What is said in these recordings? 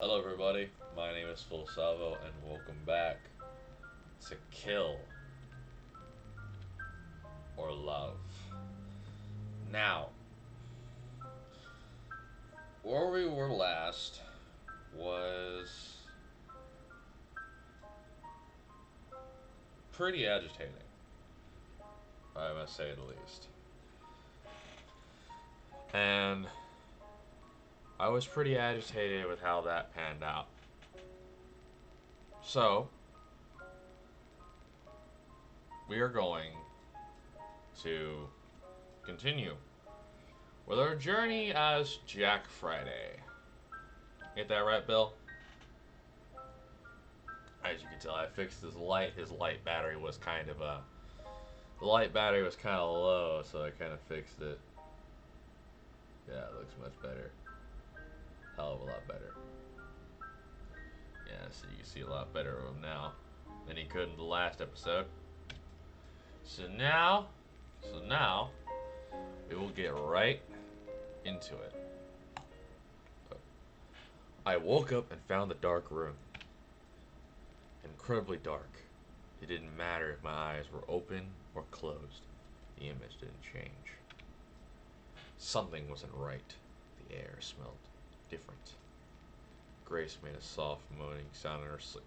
Hello, everybody. My name is Phil Salvo, and welcome back to Kill or Love. Now, where we were last was pretty agitating, I must say the least. And I was pretty agitated with how that panned out. So, we are going to continue with our journey as Jack Friday. Get that right, Bill? As you can tell, I fixed his light. His light battery was kind of the light battery was kind of low, so I kind of fixed it. Yeah, it looks much better. Hell of a lot better. Yeah, so you can see a lot better of him now than he could in the last episode. So now, we will get right into it. I woke up and found the dark room. Incredibly dark. It didn't matter if my eyes were open or closed. The image didn't change. Something wasn't right. The air smelled different. Grace made a soft moaning sound in her sleep.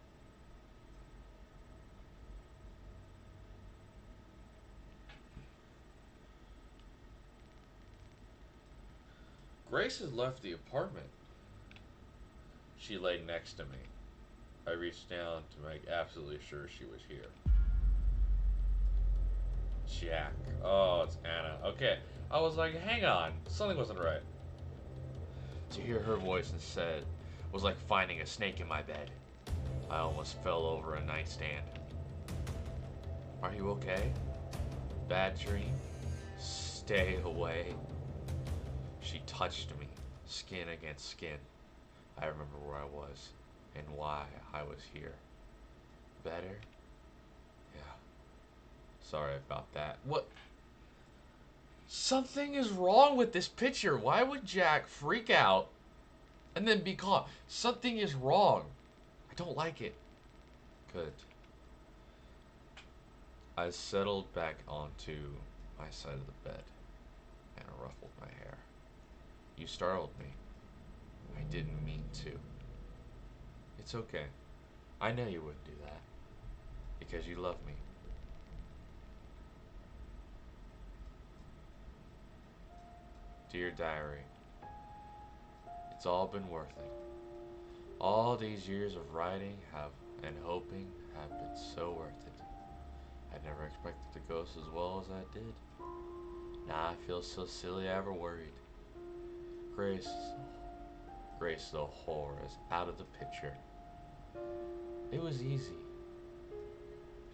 Grace had left the apartment. She lay next to me. I reached down to make absolutely sure she was here. Jack. Oh, it's Anna. Okay. I was like, hang on. Something wasn't right. To hear her voice instead was like finding a snake in my bed. I almost fell over a nightstand. Are you okay? Bad dream? Stay away. She touched me, skin against skin. I remember where I was and why I was here. Better? Yeah. Sorry about that. What? Something is wrong with this picture. Why would Jack freak out and then be calm? Something is wrong. I don't like it. Good. I settled back onto my side of the bed and ruffled my hair. You startled me. I didn't mean to. It's okay. I know you wouldn't do that. Because you love me. Dear Diary, it's all been worth it. All these years of writing have and hoping have been so worth it. I never expected to go as well as I did. Now I feel so silly I ever worried. Grace, Grace the whore is out of the picture. It was easy.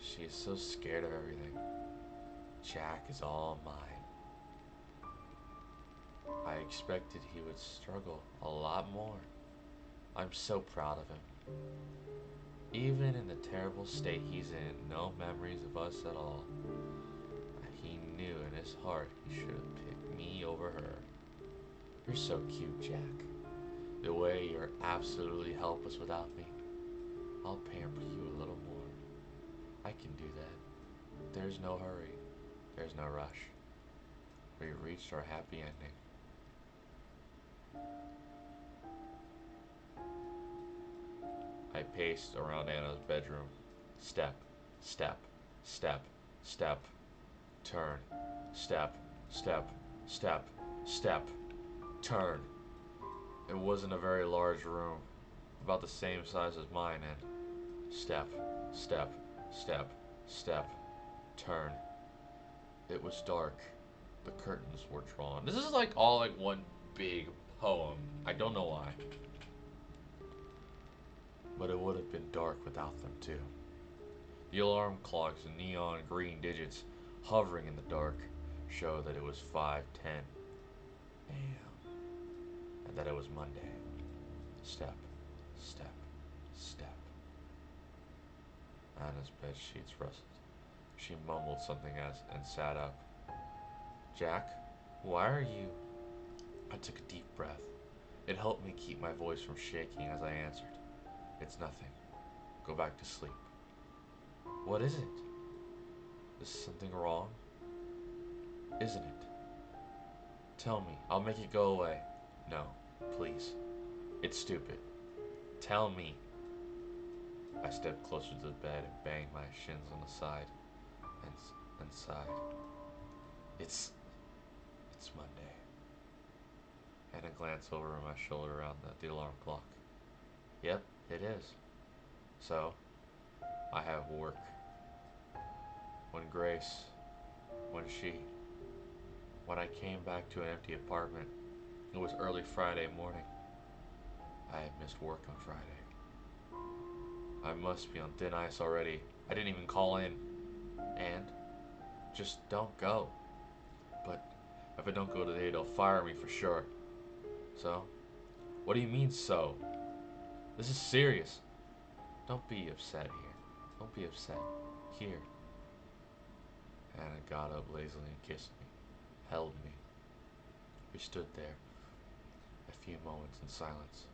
She is so scared of everything. Jack is all mine. I expected he would struggle a lot more. I'm so proud of him. Even in the terrible state he's in, no memories of us at all. He knew in his heart he should have picked me over her. You're so cute, Jack. The way you're absolutely helpless without me. I'll pamper you a little more. I can do that. There's no hurry. There's no rush. We reached our happy ending. I paced around Anna's bedroom. Step, step, step, step. Turn. Step, step, step, step. Turn. It wasn't a very large room, about the same size as mine, and step, step, step, step, turn. It was dark. The curtains were drawn. This is like all like one big poem. I don't know why. But it would have been dark without them too. The alarm clock's neon green digits hovering in the dark show that it was 5:10 a.m. and that it was Monday. Step, step, step. Anna's bed sheets rustled. She mumbled something as and sat up. Jack, why are you? I took a deep breath. It helped me keep my voice from shaking as I answered. It's nothing. Go back to sleep. What is it? Is something wrong? Isn't it? Tell me. I'll make it go away. No, please. It's stupid. Tell me. I stepped closer to the bed and banged my shins on the side and sighed. It's Monday. And a glance over my shoulder around the alarm clock. Yep, it is. So, I have work. When I came back to an empty apartment, it was early Friday morning. I had missed work on Friday. I must be on thin ice already. I didn't even call in. And just don't go. But if I don't go today, they'll fire me for sure. So? What do you mean, so? This is serious. Don't be upset here. Don't be upset. Here. Anna got up lazily and kissed me, held me. We stood there, a few moments in silence.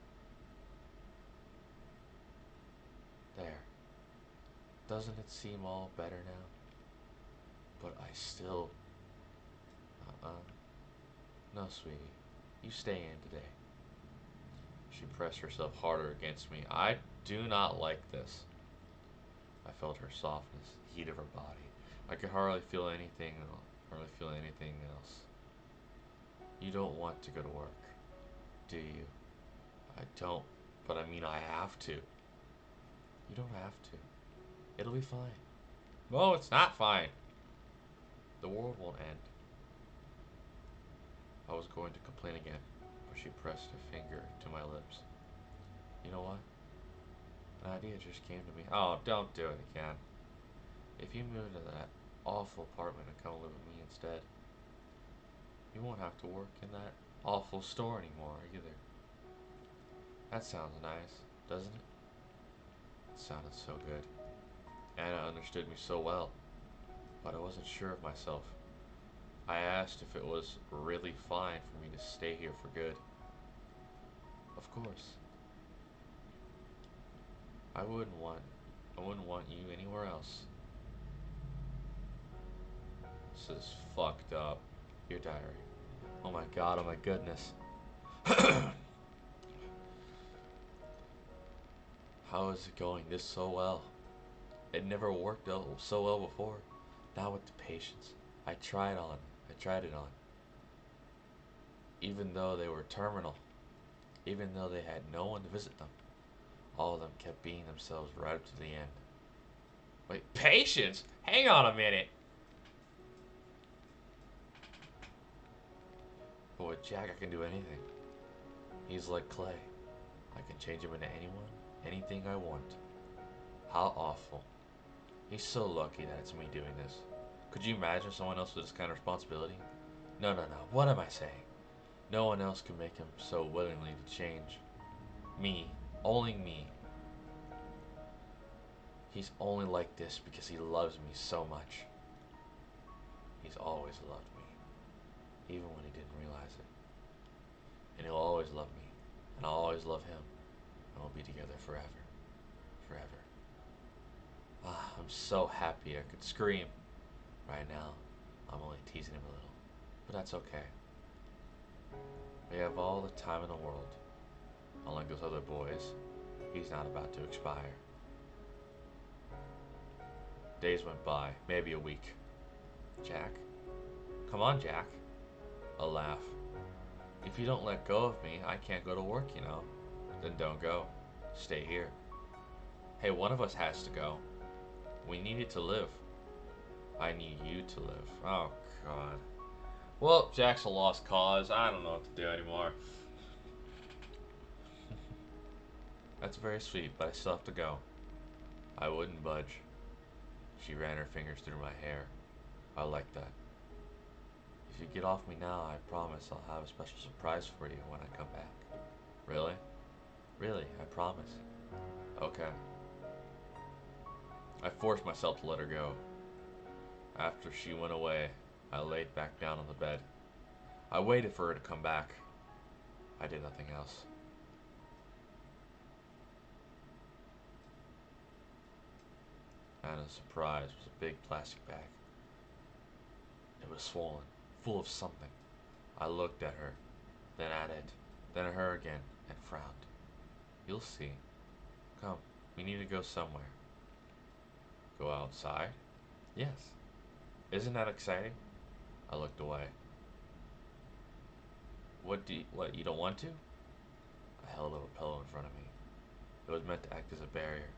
There. Doesn't it seem all better now? But I still... No, sweetie. You stay in today. She pressed herself harder against me. I do not like this. I felt her softness, the heat of her body. I could hardly feel anything else. You don't want to go to work, do you? I don't, but I mean I have to. You don't have to. It'll be fine. No, it's not fine. The world won't end. I was going to complain again, but she pressed a finger to my lips. You know what? An idea just came to me. Oh, don't do it again. If you move to that awful apartment and come live with me instead, you won't have to work in that awful store anymore either. That sounds nice, doesn't it? It sounded so good. Anna understood me so well, but I wasn't sure of myself. I asked if it was really fine for me to stay here for good. Of course. I wouldn't want you anywhere else. This is fucked up. Your diary. Oh my god, oh my goodness. How is it going this so well? It never worked out so well before. Now with the patients. I tried it on. Even though they were terminal. Even though they had no one to visit them. All of them kept being themselves right up to the end. Wait, patience? Hang on a minute. But with Jack, I can do anything. He's like clay. I can change him into anyone, anything I want. How awful. He's so lucky that it's me doing this. Could you imagine someone else with this kind of responsibility? No. What am I saying? No one else can make him so willingly to change. Me. Only me. He's only like this because he loves me so much. He's always loved me. Even when he didn't realize it. And he'll always love me. And I'll always love him. And we'll be together forever. Forever. I'm so happy I could scream. Right now, I'm only teasing him a little. But that's okay. We have all the time in the world. Unlike those other boys, he's not about to expire. Days went by, maybe a week. Jack? Come on, Jack. A laugh. If you don't let go of me, I can't go to work, you know. Then don't go. Stay here. Hey, one of us has to go. We need it to live. I need you to live. Oh, God. Well, Jack's a lost cause. I don't know what to do anymore. That's very sweet, but I still have to go. I wouldn't budge. She ran her fingers through my hair. I like that. If you get off me now, I promise I'll have a special surprise for you when I come back. Really? Really, I promise. Okay. I forced myself to let her go. After she went away, I laid back down on the bed. I waited for her to come back. I did nothing else. Anna's surprise was a big plastic bag. It was swollen, full of something. I looked at her, then at it, then at her again, and frowned. You'll see. Come, we need to go somewhere. Go outside? Yes. Isn't that exciting? I looked away. What, you don't want to? I held up a pillow in front of me. It was meant to act as a barrier.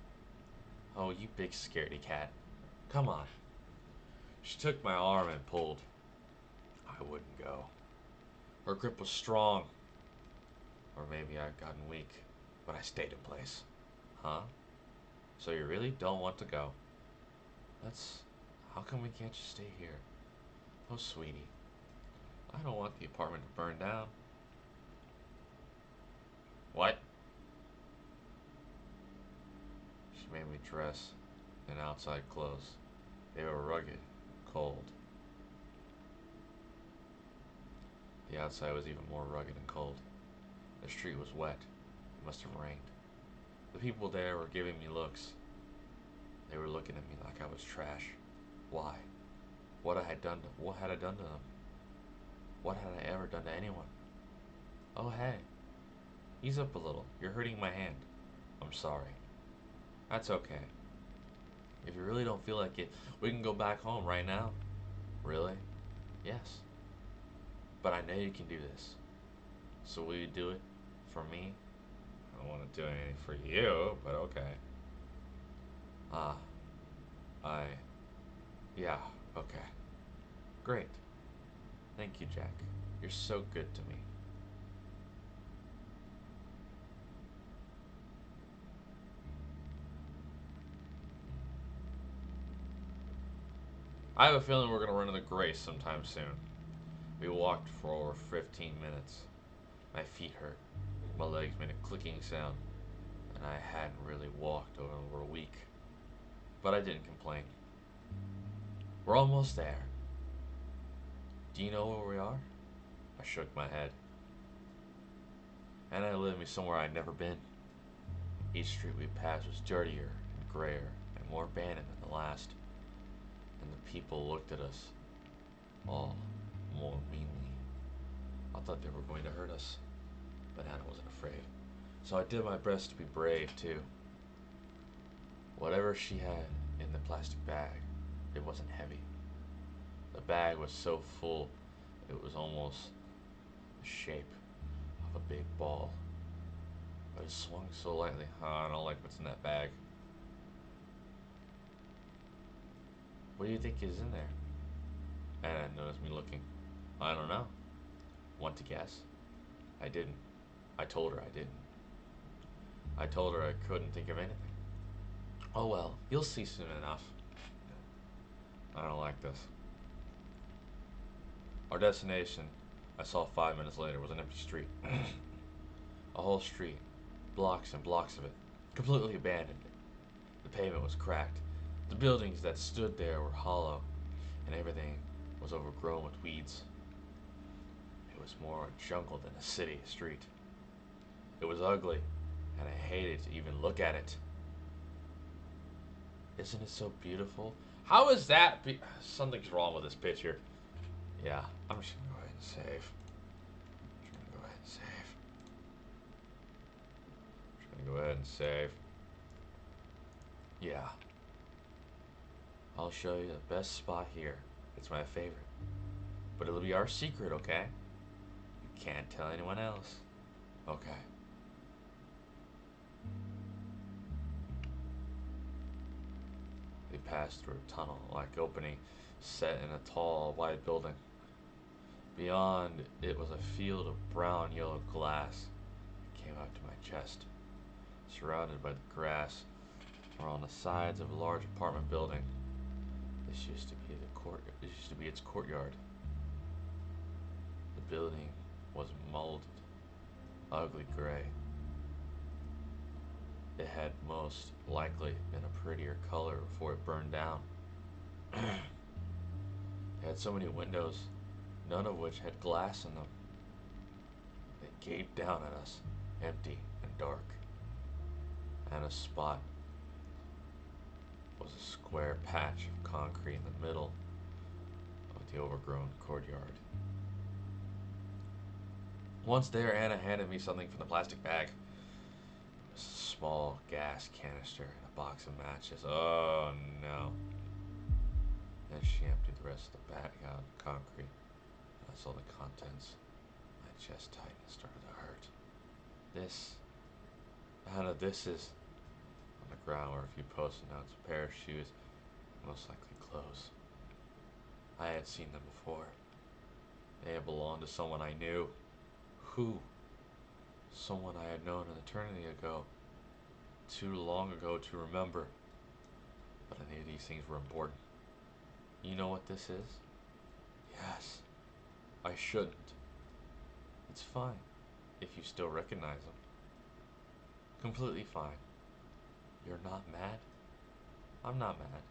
Oh, you big scaredy cat. Come on. She took my arm and pulled. I wouldn't go. Her grip was strong. Or maybe I'd gotten weak, but I stayed in place. Huh? So you really don't want to go? How come we can't just stay here? Oh, sweetie. I don't want the apartment to burn down. What? She made me dress in outside clothes. They were rugged, cold. The outside was even more rugged and cold. The street was wet. It must have rained. The people there were giving me looks. They were looking at me like I was trash. Why? What had I done to them? What had I ever done to anyone? Oh, hey. Ease up a little. You're hurting my hand. I'm sorry. That's okay. If you really don't feel like it, we can go back home right now. Really? Yes. But I know you can do this. So will you do it for me? I don't want to do anything for you, but okay. Ah, yeah, okay. Great. Thank you, Jack. You're so good to me. I have a feeling we're going to run into Grace sometime soon. We walked for over 15 minutes. My feet hurt. My legs made a clicking sound. And I hadn't really walked over a week. But I didn't complain. We're almost there. Do you know where we are? I shook my head. Anna led me somewhere I'd never been. Each street we passed was dirtier and grayer and more abandoned than the last. And the people looked at us all more meanly. I thought they were going to hurt us, but Anna wasn't afraid. So I did my best to be brave, too. Whatever she had in the plastic bag, it wasn't heavy. The bag was so full, it was almost the shape of a big ball. But it swung so lightly. Oh, I don't like what's in that bag. What do you think is in there? Anna noticed me looking. I don't know. Want to guess? I didn't. I told her I didn't. I told her I couldn't think of anything. Oh well, you'll see soon enough. I don't like this. Our destination, I saw 5 minutes later, was an empty street. A whole street. Blocks and blocks of it. Completely abandoned. The pavement was cracked. The buildings that stood there were hollow, and everything was overgrown with weeds. It was more a jungle than a city street. It was ugly, and I hated to even look at it. Isn't it so beautiful? How is that? Something's wrong with this picture. Yeah, I'm just gonna go ahead and save. Go ahead and save. Yeah. I'll show you the best spot here. It's my favorite. But it'll be our secret, okay? You can't tell anyone else. Okay. We passed through a tunnel-like opening set in a tall, wide building. Beyond it was a field of brown-yellow glass. It came up to my chest. Surrounded by the grass, or on the sides of a large apartment building. This used to be its courtyard. The building was molded, ugly gray. It had most likely been a prettier color before it burned down. It had so many windows, none of which had glass in them. It gaped down at us, empty and dark. Anna's spot was a square patch of concrete in the middle of the overgrown courtyard. Once there, Anna handed me something from the plastic bag. It was a small gas canister and a box of matches. Oh no. Then she emptied the rest of the bag out in concrete. I saw the contents. My chest tightened and started to hurt. Anna, this is... On the ground were a few post-it notes, a pair of shoes, most likely clothes. I had seen them before. They had belonged to someone I knew. Who? Someone I had known an eternity ago. Too long ago to remember. But I knew these things were important. You know what this is? Yes. I shouldn't. It's fine, if you still recognize them. Completely fine. You're not mad? I'm not mad.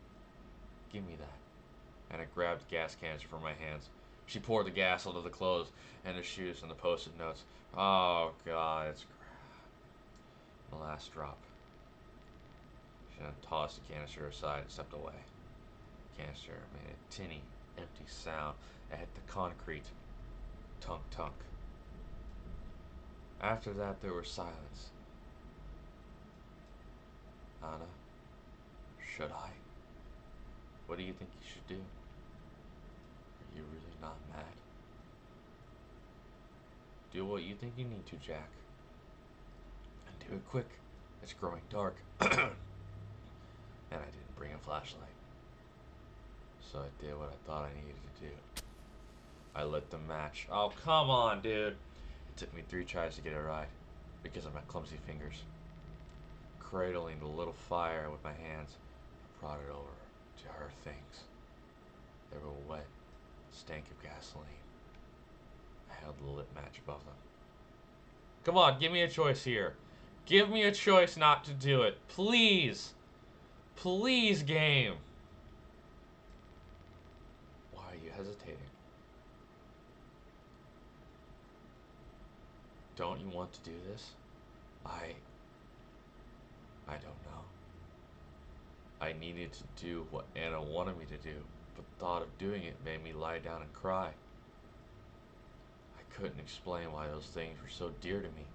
Give me that. And I grabbed the gas canister from my hands. She poured the gas onto the clothes and the shoes and the post-it notes. Oh God, it's the last drop. She then tossed the canister aside and stepped away. The canister made a tinny, empty sound that hit the concrete. Tunk tunk. After that, there was silence. Anna, should I? What do you think you should do? Are you really not mad? Do what you think you need to, Jack. And do it quick. It's growing dark. And I didn't bring a flashlight. So I did what I thought I needed to do. I lit the match. Oh, come on, dude. It took me 3 tries to get it right because of my clumsy fingers. Cradling the little fire with my hands, I brought it over to her things. They were wet, stank of gasoline. I held the lit match above them. Come on, give me a choice here. Give me a choice not to do it. Please. Please, game. Why are you hesitating? Don't you want to do this? I don't know. I needed to do what Anna wanted me to do, but the thought of doing it made me lie down and cry. I couldn't explain why those things were so dear to me.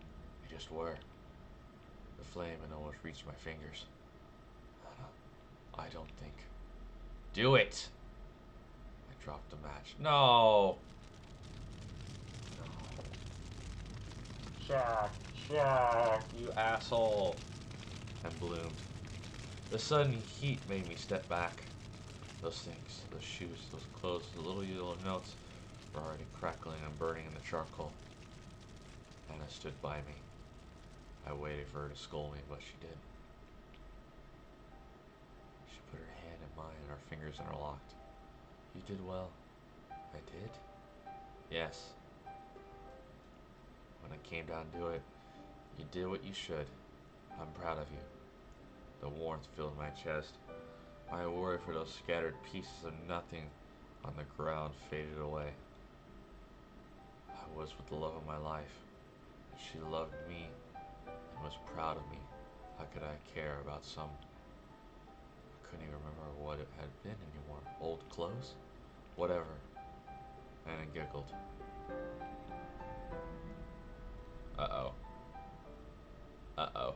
They just were. The flame had almost reached my fingers. Anna, I don't think. Do it! I dropped the match. No! Jack, you asshole. And bloomed. The sudden heat made me step back. Those things, those shoes, those clothes, the little yellow notes were already crackling and burning in the charcoal. Anna stood by me. I waited for her to scold me, but she did. She put her hand in mine and our fingers interlocked. You did well. I did? Yes. When I came down to it, you did what you should. I'm proud of you. The warmth filled my chest. My worry for those scattered pieces of nothing on the ground faded away. I was with the love of my life. She loved me and was proud of me. How could I care about some... I couldn't even remember what it had been anymore. Old clothes? Whatever. And I giggled. Uh-oh. Uh-oh.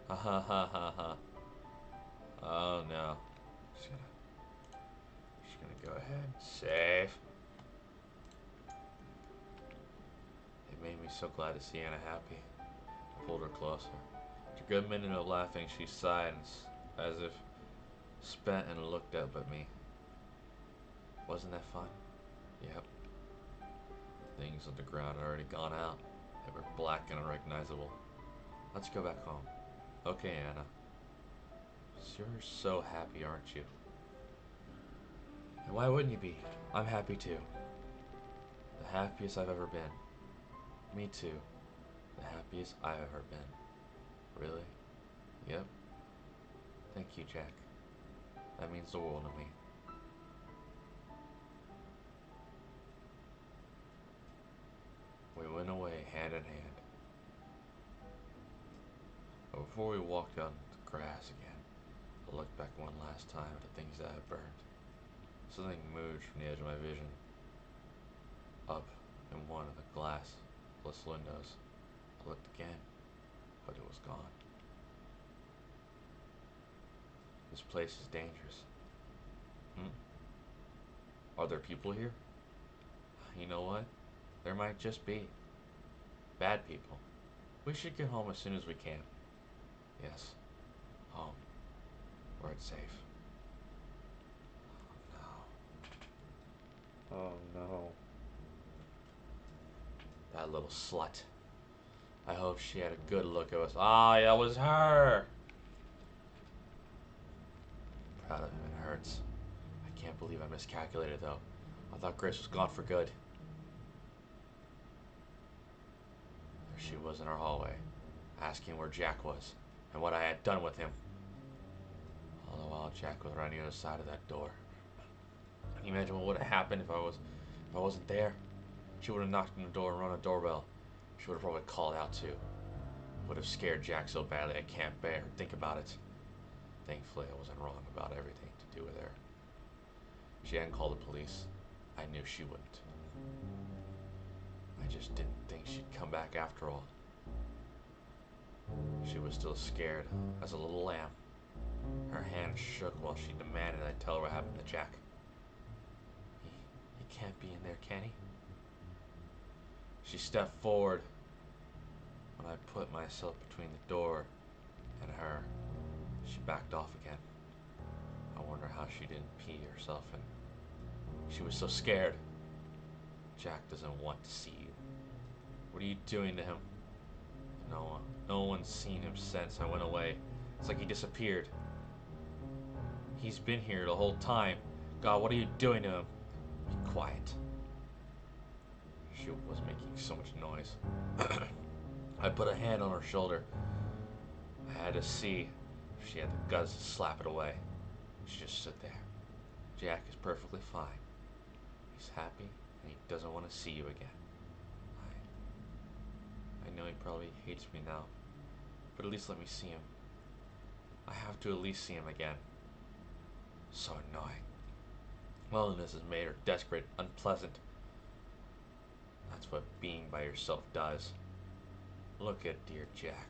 Ha ha ha ha ha. Oh no. Just gonna go ahead. Save. It made me so glad to see Anna happy. I pulled her closer. After a good minute of laughing, she sighed as if spent and looked up at me. Wasn't that fun? Yep. Things on the ground had already gone out. They were black and unrecognizable. Let's go back home. Okay, Anna. You're so happy, aren't you? And why wouldn't you be? I'm happy too. The happiest I've ever been. Me too. The happiest I've ever been. Really? Yep. Thank you, Jack. That means the world to me. Wait, what? went away hand in hand. But before we walked out into the grass again, I looked back one last time at the things that had burned. Something moved from the edge of my vision, up in one of the glassless windows. I looked again, but it was gone. This place is dangerous. Are there people here? You know what? There might just be. Bad people. We should get home as soon as we can. Yes. Home. Where it's safe. Oh no. Oh no. That little slut. I hope she had a good look at us. Ah, that was her! Proud of him, it hurts. I can't believe I miscalculated though. I thought Grace was gone for good. There she was in our hallway, asking where Jack was and what I had done with him. All the while Jack was right on the other side of that door. Can you imagine what would have happened if I wasn't there? She would have knocked on the door and rung a doorbell. She would have probably called out too. It would have scared Jack so badly I can't bear think about it. Thankfully I wasn't wrong about everything to do with her. If she hadn't called the police, I knew she wouldn't. I just didn't think she'd come back after all. She was still scared as a little lamb. Her hand shook while she demanded I tell her what happened to Jack. He can't be in there, can he? She stepped forward. When I put myself between the door and her, she backed off again. I wonder how she didn't pee herself, and she was so scared. Jack doesn't want to see you. What are you doing to him? No one's seen him since I went away. It's like he disappeared. He's been here the whole time. God, what are you doing to him? Be quiet. She was making so much noise. I put a hand on her shoulder. I had to see if she had the guts to slap it away. She just stood there. Jack is perfectly fine. He's happy and he doesn't want to see you again. I know he probably hates me now, but at least let me see him. I have to at least see him again. So annoying. Loneliness has made her desperate, unpleasant. That's what being by yourself does. Look at dear Jack.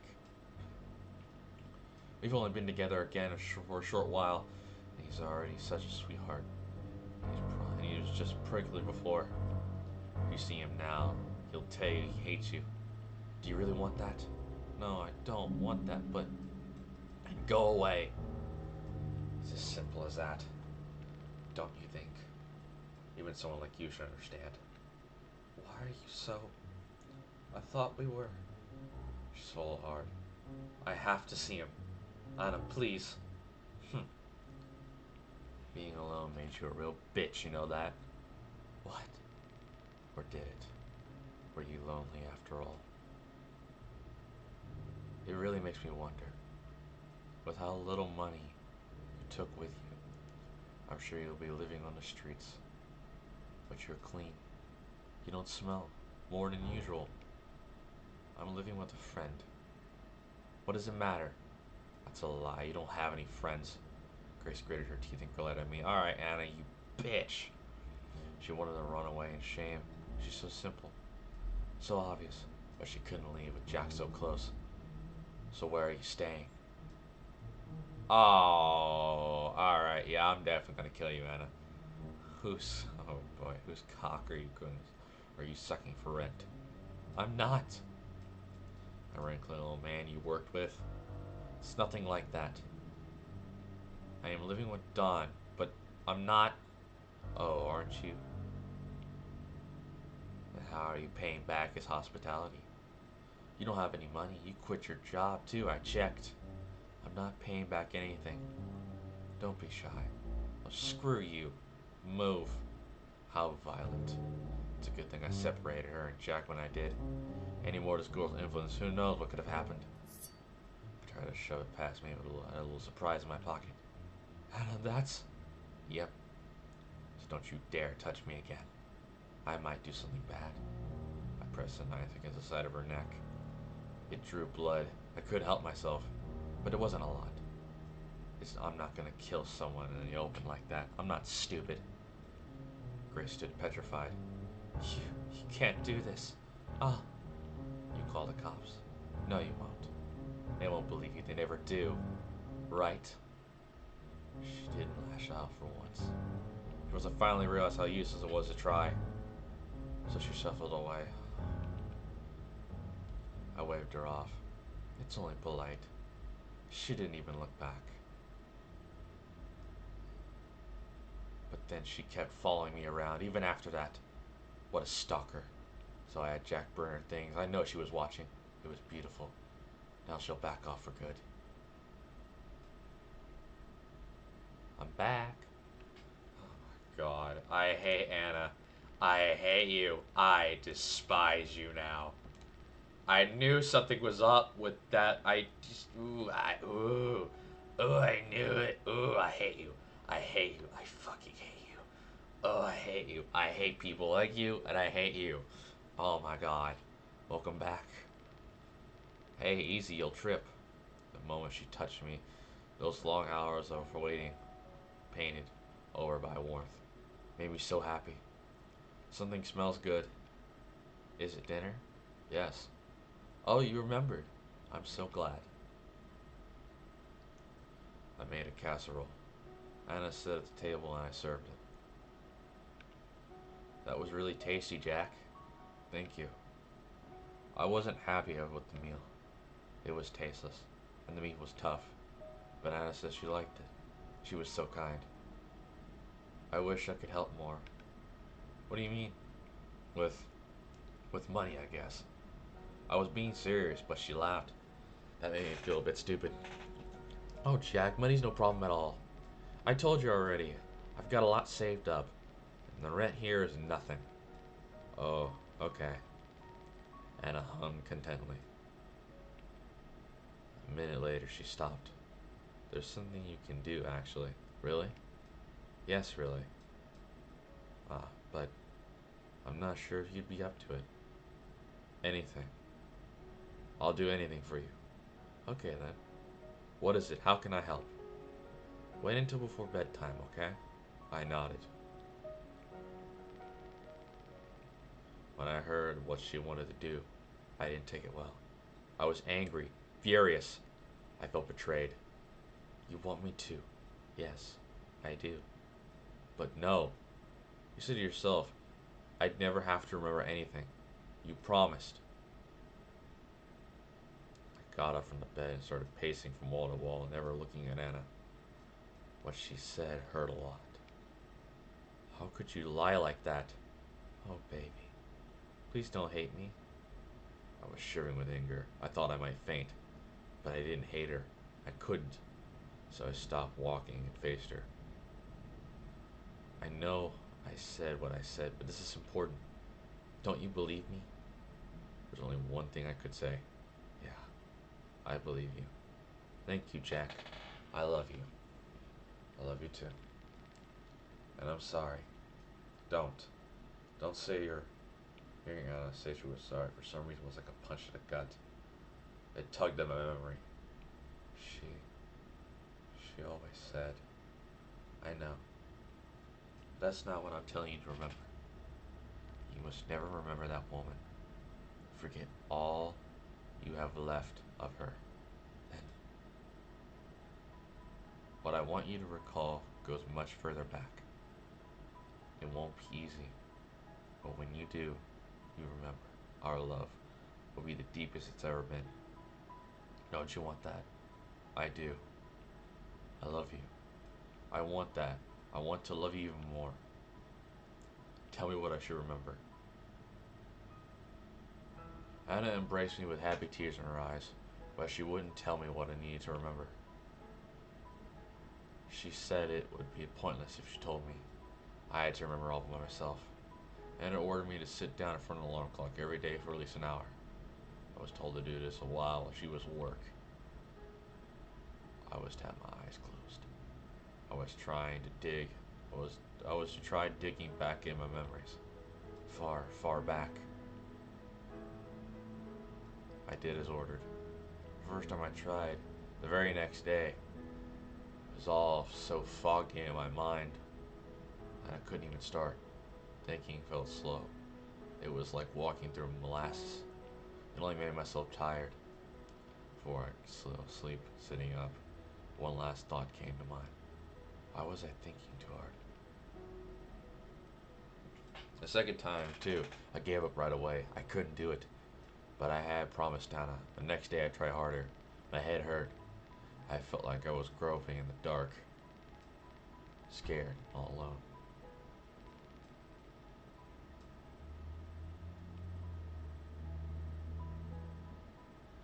We've only been together again for a short while, and he's already such a sweetheart. He was just prickly before. If you see him now, he'll tell you he hates you. Do you really want that? No, I don't want that, but go away. It's as simple as that. Don't you think? Even someone like you should understand. Why are you so... I thought we were... She's full hard. I have to see him. Anna, please. Being alone made you a real bitch, you know that? What? Or did it? Were you lonely after all? It really makes me wonder. With how little money you took with you, I'm sure you'll be living on the streets. But you're clean. You don't smell more than usual. I'm living with a friend. What does it matter? That's a lie. You don't have any friends. Grace gritted her teeth and glared at me. Alright, Anna, you bitch. She wanted to run away in shame. She's so simple. So obvious. But she couldn't leave with Jack so close. So where are you staying? Oh, alright. Yeah, I'm definitely gonna kill you, Anna. Oh boy, whose cock are you sucking for rent? I'm not. A wrinkly old man you worked with? It's nothing like that. I am living with Don, but I'm not... Oh, aren't you? Then how are you paying back his hospitality? You don't have any money. You quit your job, too. I checked. I'm not paying back anything. Don't be shy. Oh, screw you. Move. How violent. It's a good thing I separated her and Jack when I did. Any more of this girl's influence, who knows what could have happened. I tried to shove it past me with a little surprise in my pocket. Anna, that's... Yep. So don't you dare touch me again. I might do something bad. I pressed the knife against the side of her neck. It drew blood. I could help myself, but it wasn't a lot. I'm not gonna kill someone in the open like that. I'm not stupid. Grace stood petrified. You can't do this. Oh. You call the cops. No, you won't. They won't believe you. They never do. Right? She didn't lash out for once. She must have finally realized how useless it was to try. So she shuffled away. I waved her off. It's only polite. She didn't even look back. But then she kept following me around, even after that. What a stalker. So I had Jack burn her things. I know she was watching. It was beautiful. Now she'll back off for good. I'm back. Oh my god. I hate Anna. I hate you. I despise you now. I knew something was up with that. I knew it. Ooh, I hate you. I hate you. I fucking hate you. Oh, I hate you. I hate people like you, and I hate you. Oh my god. Welcome back. Hey, easy, you'll trip. The moment she touched me, those long hours of waiting, painted over by warmth, made me so happy. Something smells good. Is it dinner? Yes. Oh, you remembered. I'm so glad. I made a casserole. Anna sat at the table and I served it. That was really tasty, Jack. Thank you. I wasn't happy with the meal. It was tasteless, and the meat was tough. But Anna said she liked it. She was so kind. I wish I could help more. What do you mean? With money, I guess. I was being serious, but she laughed. That made me feel a bit stupid. Oh, Jack, money's no problem at all. I told you already. I've got a lot saved up, and the rent here is nothing. Oh, okay. Anna hummed contentedly. A minute later, she stopped. There's something you can do, actually. Really? Yes, really. But I'm not sure if you'd be up to it. Anything. I'll do anything for you. Okay, then. What is it? How can I help? Wait until before bedtime, okay? I nodded. When I heard what she wanted to do, I didn't take it well. I was angry, furious. I felt betrayed. You want me to? Yes, I do. But no. You said to yourself, I'd never have to remember anything. You promised. I got up from the bed and started pacing from wall to wall, never looking at Anna. What she said hurt a lot. How could you lie like that? Oh, baby. Please don't hate me. I was shivering with anger. I thought I might faint, but I didn't hate her. I couldn't. So I stopped walking and faced her. I know I said what I said, but this is important. Don't you believe me? There's only one thing I could say. Yeah, I believe you. Thank you, Jack. I love you. I love you too. And I'm sorry. Don't. Don't say you're... Hearing Anna say she was sorry for some reason was like a punch to the gut. It tugged at my memory. She always said, I know. That's not what I'm telling you to remember. You must never remember that woman. Forget all you have left of her. Then, what I want you to recall goes much further back. It won't be easy, but when you do, you remember our love will be the deepest it's ever been. Don't you want that? I do. I love you. I want that. I want to love you even more. Tell me what I should remember. Anna embraced me with happy tears in her eyes, but she wouldn't tell me what I needed to remember. She said it would be pointless if she told me. I had to remember all by myself. Anna ordered me to sit down in front of the alarm clock every day for at least an hour. I was told to do this while she was at work. I was to have my eyes closed. I was trying to dig. I was to try digging back in my memories. Far, far back. I did as ordered. The first time I tried, the very next day, it was all so foggy in my mind that I couldn't even start. Thinking felt slow. It was like walking through molasses. It only made myself tired. Before I could sleep, sitting up, one last thought came to mind. Why was I thinking too hard? The second time, too, I gave up right away. I couldn't do it. But I had promised Anna. The next day I tried harder. My head hurt. I felt like I was groping in the dark. Scared, all alone.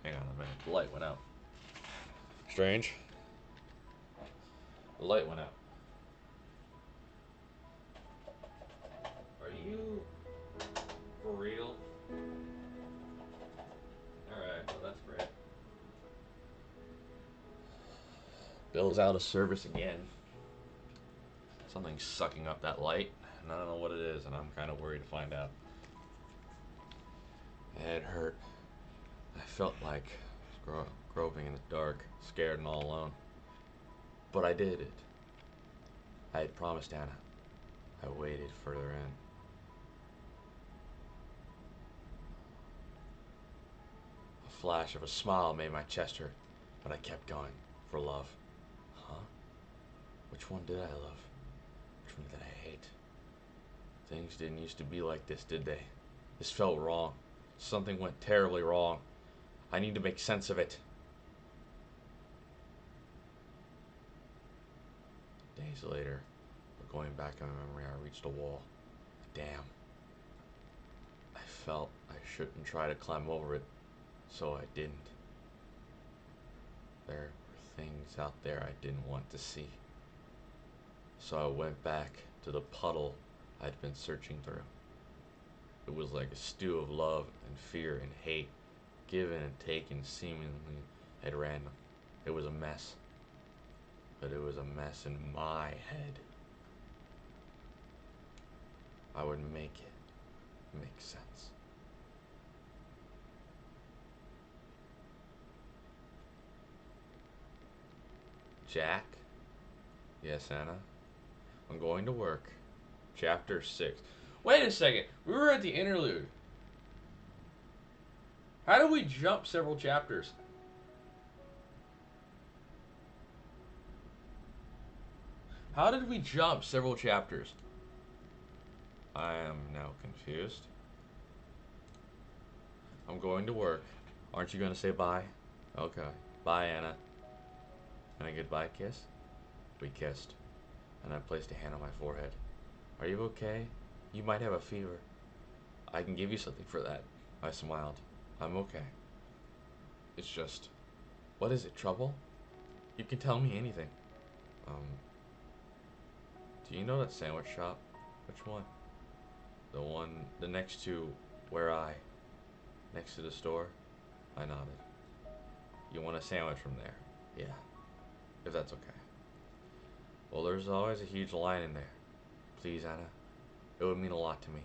Hang on a minute. The light went out. Strange. The light went out. Are you for real? Alright, well that's great. Bill's out of service again. Something's sucking up that light, and I don't know what it is, and I'm kind of worried to find out. My head hurt. I felt like groping in the dark, scared and all alone. But I did it. I had promised Anna. I waited further in. A flash of a smile made my chest hurt, but I kept going. For love. Huh? Which one did I love? Which one did I hate? Things didn't used to be like this, did they? This felt wrong. Something went terribly wrong. I need to make sense of it. Days later, going back in my memory, I reached a wall. A dam. I felt I shouldn't try to climb over it, so I didn't. There were things out there I didn't want to see. So I went back to the puddle I'd been searching through. It was like a stew of love and fear and hate, given and taken seemingly at random. It was a mess. But it was a mess in my head. I would make it make sense. Jack? Yes, Anna? I'm going to work. Chapter 6. Wait a second. We were at the interlude. How did we jump several chapters? How did we jump several chapters? I am now confused. I'm going to work. Aren't you going to say bye? Okay. Bye, Anna. And a goodbye kiss? We kissed, and I placed a hand on my forehead. Are you okay? You might have a fever. I can give you something for that. I smiled. I'm okay. It's just... What is it, trouble? You can tell me anything. Do you know that sandwich shop? Which one? The next to where I... Next to the store? I nodded. You want a sandwich from there? Yeah. If that's okay. Well, there's always a huge line in there. Please, Anna. It would mean a lot to me.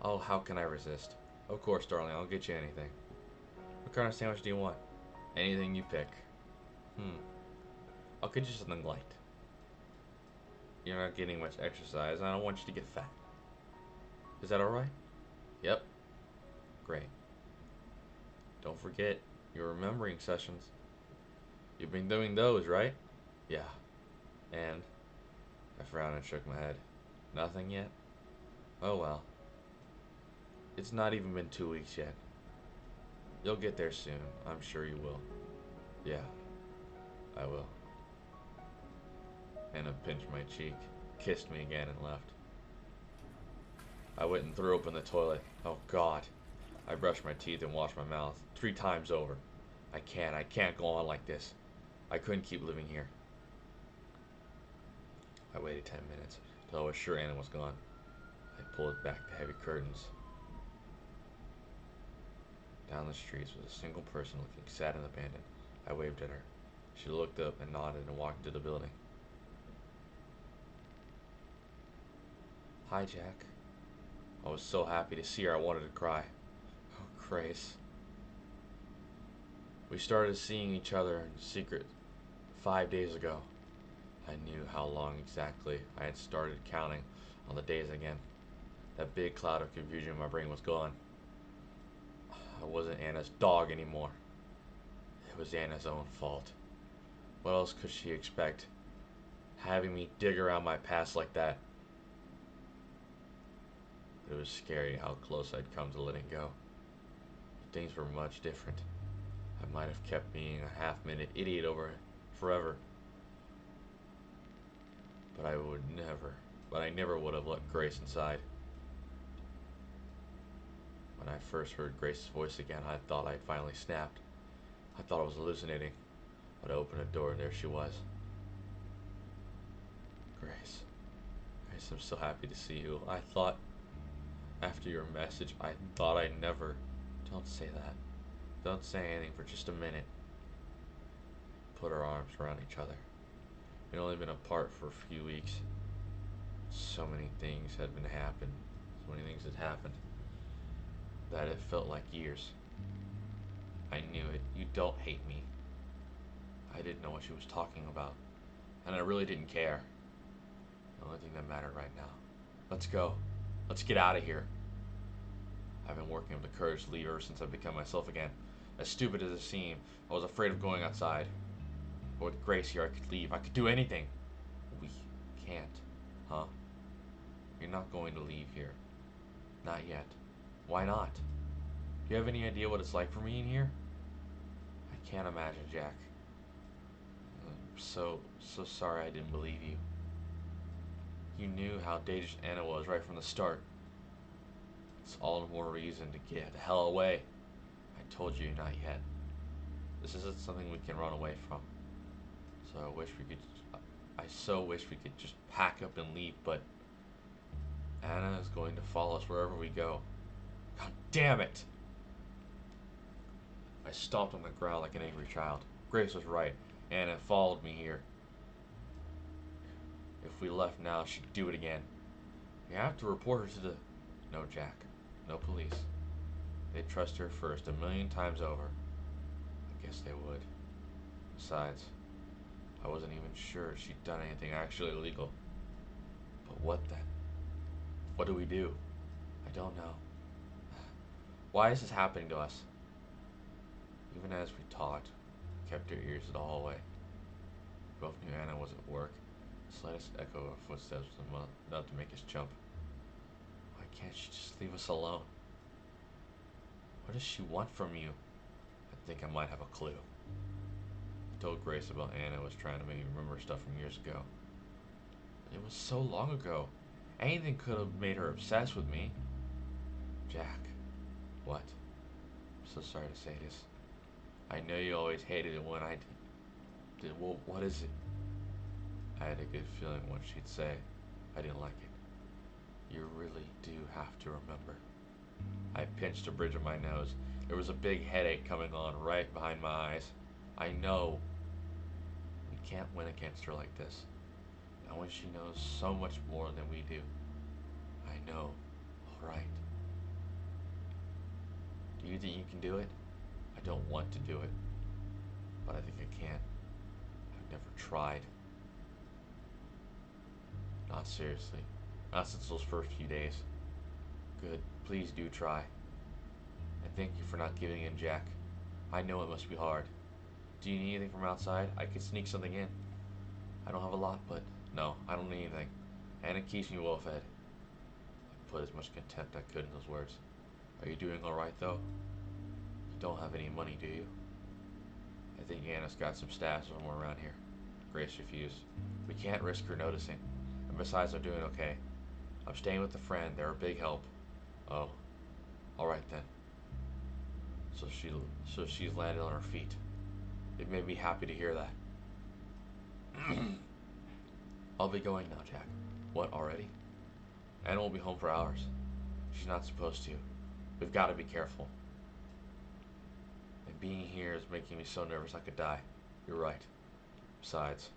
Oh, how can I resist? Of course, darling, I'll get you anything. What kind of sandwich do you want? Anything you pick. I'll get you something light. You're not getting much exercise, and I don't want you to get fat. Is that alright? Yep. Great. Don't forget your remembering sessions. You've been doing those, right? Yeah. And? I frowned and shook my head. Nothing yet? Oh well. It's not even been 2 weeks yet. You'll get there soon. I'm sure you will. Yeah. I will. Anna pinched my cheek, kissed me again, and left. I went and threw open the toilet. Oh God. I brushed my teeth and washed my mouth 3 times over. I can't go on like this. I couldn't keep living here. I waited 10 minutes till I was sure Anna was gone. I pulled back the heavy curtains. Down the streets was a single person looking sad and abandoned. I waved at her. She looked up and nodded and walked into the building. Hi, Jack. I was so happy to see her I wanted to cry. Oh, Grace. We started seeing each other in secret 5 days ago. I knew how long exactly. I had started counting on the days again. That big cloud of confusion in my brain was gone. I wasn't Anna's dog anymore. It was Anna's own fault. What else could she expect? Having me dig around my past like that. It was scary how close I'd come to letting go. But things were much different. I might have kept being a half-minute idiot over it forever. But I never would have let Grace inside. When I first heard Grace's voice again, I thought I'd finally snapped. I thought I was hallucinating. But I opened the door and there she was. Grace, I'm so happy to see you. I thought, after your message, I thought I'd never... Don't say that. Don't say anything for just a minute. Put our arms around each other. We'd only been apart for a few weeks. So many things had happened. So many things had happened. That it felt like years. I knew it. You don't hate me. I didn't know what she was talking about. And I really didn't care. The only thing that mattered right now. Let's go. Let's get out of here. I've been working up the courage to leave ever since I've become myself again. As stupid as it seemed, I was afraid of going outside. But with Grace here, I could leave. I could do anything. We can't. Huh? You're not going to leave here. Not yet. Why not? Do you have any idea what it's like for me in here? I can't imagine, Jack. I'm so sorry I didn't believe you. You knew how dangerous Anna was right from the start. It's all the more reason to get the hell away. I told you not yet. This isn't something we can run away from. So I so wish we could just pack up and leave, but Anna is going to follow us wherever we go. God damn it! I stomped on the ground like an angry child. Grace was right. Anna followed me here. If we left now, she'd do it again. We have to report her to the... No, Jack. No police. They'd trust her first 1,000,000 times over. I guess they would. Besides, I wasn't even sure she'd done anything actually illegal. But what then? What do we do? I don't know. Why is this happening to us? Even as we talked, we kept our ears to the hallway. We both knew Anna was at work. The slightest echo of her footsteps was enough to make us jump. Why can't she just leave us alone? What does she want from you? I think I might have a clue. I told Grace about Anna was trying to make me remember stuff from years ago. It was so long ago. Anything could have made her obsessed with me. Jack. What? I'm so sorry to say this. I know you always hated it when I did. Well, what is it? I had a good feeling what she'd say. I didn't like it. You really do have to remember. I pinched the bridge of my nose. There was a big headache coming on right behind my eyes. I know. We can't win against her like this. Not when she knows so much more than we do. I know. All right. Do you think you can do it? I don't want to do it. But I think I can. I've never tried. Not seriously. Not since those first few days. Good. Please do try. And thank you for not giving in, Jack. I know it must be hard. Do you need anything from outside? I could sneak something in. I don't have a lot, but no, I don't need anything. Anna keeps me well fed. I put as much contempt I could in those words. Are you doing alright, though? You don't have any money, do you? I think Anna's got some stash somewhere around here. Grace refused. We can't risk her noticing. And besides, I'm doing okay. I'm staying with a friend. They're a big help. Oh. Alright then. So she's landed on her feet. It made me happy to hear that. I'll be going now, Jack. What, already? Anna won't be home for hours. She's not supposed to. We've got to be careful. And being here is making me so nervous I could die. You're right. Besides,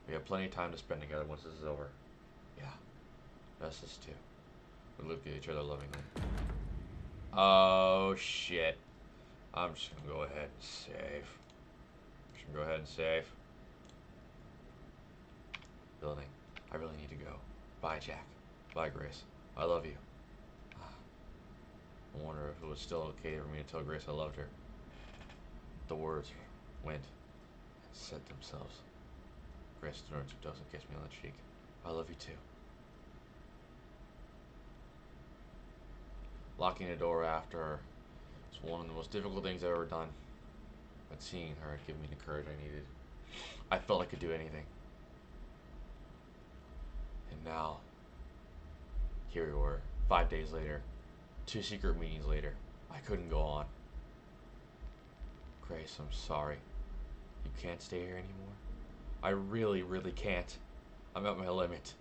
we have plenty of time to spend together once this is over. Yeah. Us too. We look at each other lovingly. Oh, shit. I'm just gonna go ahead and save. Just gonna go ahead and save. Building. I really need to go. Bye, Jack. Bye, Grace. I love you. I wonder if it was still okay for me to tell Grace I loved her. The words went and said themselves. Grace turns and doesn't kiss me on the cheek. I love you too. Locking the door after her was one of the most difficult things I've ever done. But seeing her had given me the courage I needed. I felt I could do anything. And now, here we were, 5 days later, 2 secret meetings later. I couldn't go on. Grace, I'm sorry. You can't stay here anymore? I really, really can't. I'm at my limit.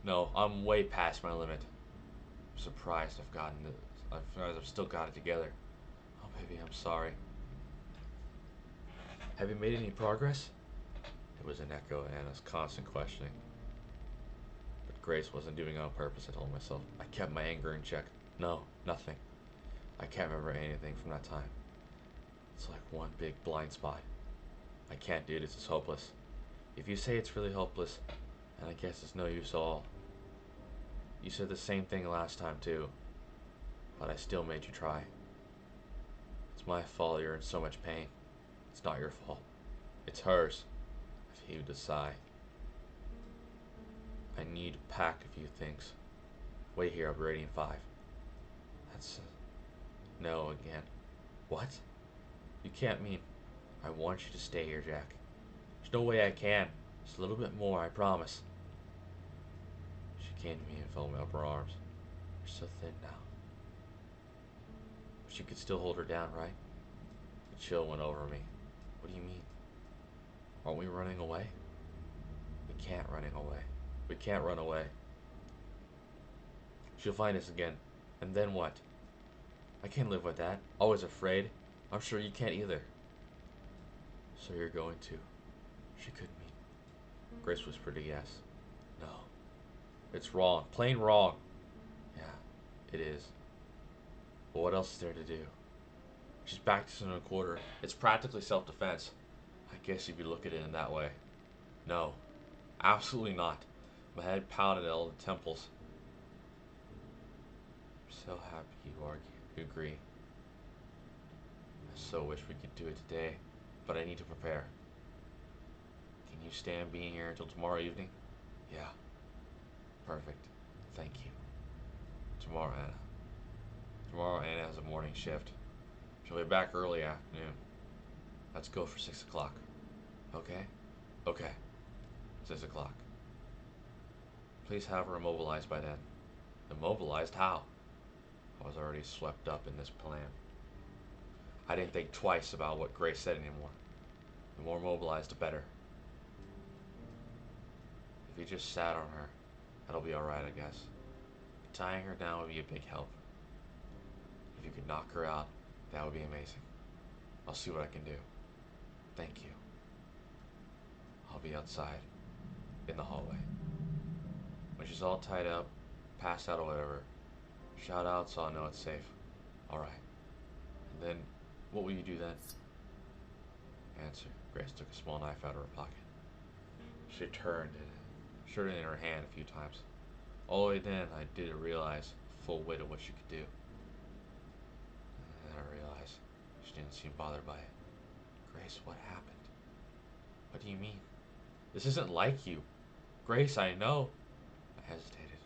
No, I'm way past my limit. I'm surprised I've still got it together. Oh, baby, I'm sorry. Have you made any progress? It was an echo of Anna's constant questioning. But Grace wasn't doing it on purpose, I told myself. I kept my anger in check. No, nothing. I can't remember anything from that time. It's like one big blind spot. I can't do this, it's hopeless. If you say it's really hopeless, then I guess it's no use at all. You said the same thing last time too, but I still made you try. It's my fault you're in so much pain. It's not your fault. It's hers. I've heaved a sigh. I need to pack a few things. Wait here, I'll be ready in 5. That's no again. What? You can't mean... I want you to stay here, Jack. There's no way I can. Just a little bit more, I promise. She came to me and fell in my upper arms. You're so thin now. But you could still hold her down, right? The chill went over me. What do you mean? Aren't we running away? We can't running away. We can't run away. She'll find us again. And then what? I can't live with that. Always afraid. I'm sure you can't either. So you're going to. She couldn't mean. Grace whispered a yes. No. It's wrong. Plain wrong. Yeah, it is. But what else is there to do? She's backed us in a quarter. It's practically self-defense. I guess if you look at it in that way. No. Absolutely not. My head pounded at all the temples. I'm so happy you agree. I so wish we could do it today, but I need to prepare. Can you stand being here until tomorrow evening? Yeah. Perfect. Thank you. Tomorrow, Anna. Tomorrow, Anna has a morning shift. She'll be back early afternoon. Let's go for 6 o'clock. Okay? Okay. 6 o'clock. Please have her immobilized by then. Immobilized? How? I was already swept up in this plan. I didn't think twice about what Grace said anymore. The more mobilized, the better. If you just sat on her, that'll be alright, I guess. Tying her down would be a big help. If you could knock her out, that would be amazing. I'll see what I can do. Thank you. I'll be outside, in the hallway. When she's all tied up, passed out or whatever, shout out so I'll know it's safe. Alright. And then, what will you do then? Answer. Grace took a small knife out of her pocket. She turned and showed it in her hand a few times. Only then I did realize the full weight of what she could do. And then I realized she didn't seem bothered by it. Grace, what happened? What do you mean? This isn't like you. Grace, I know. I hesitated.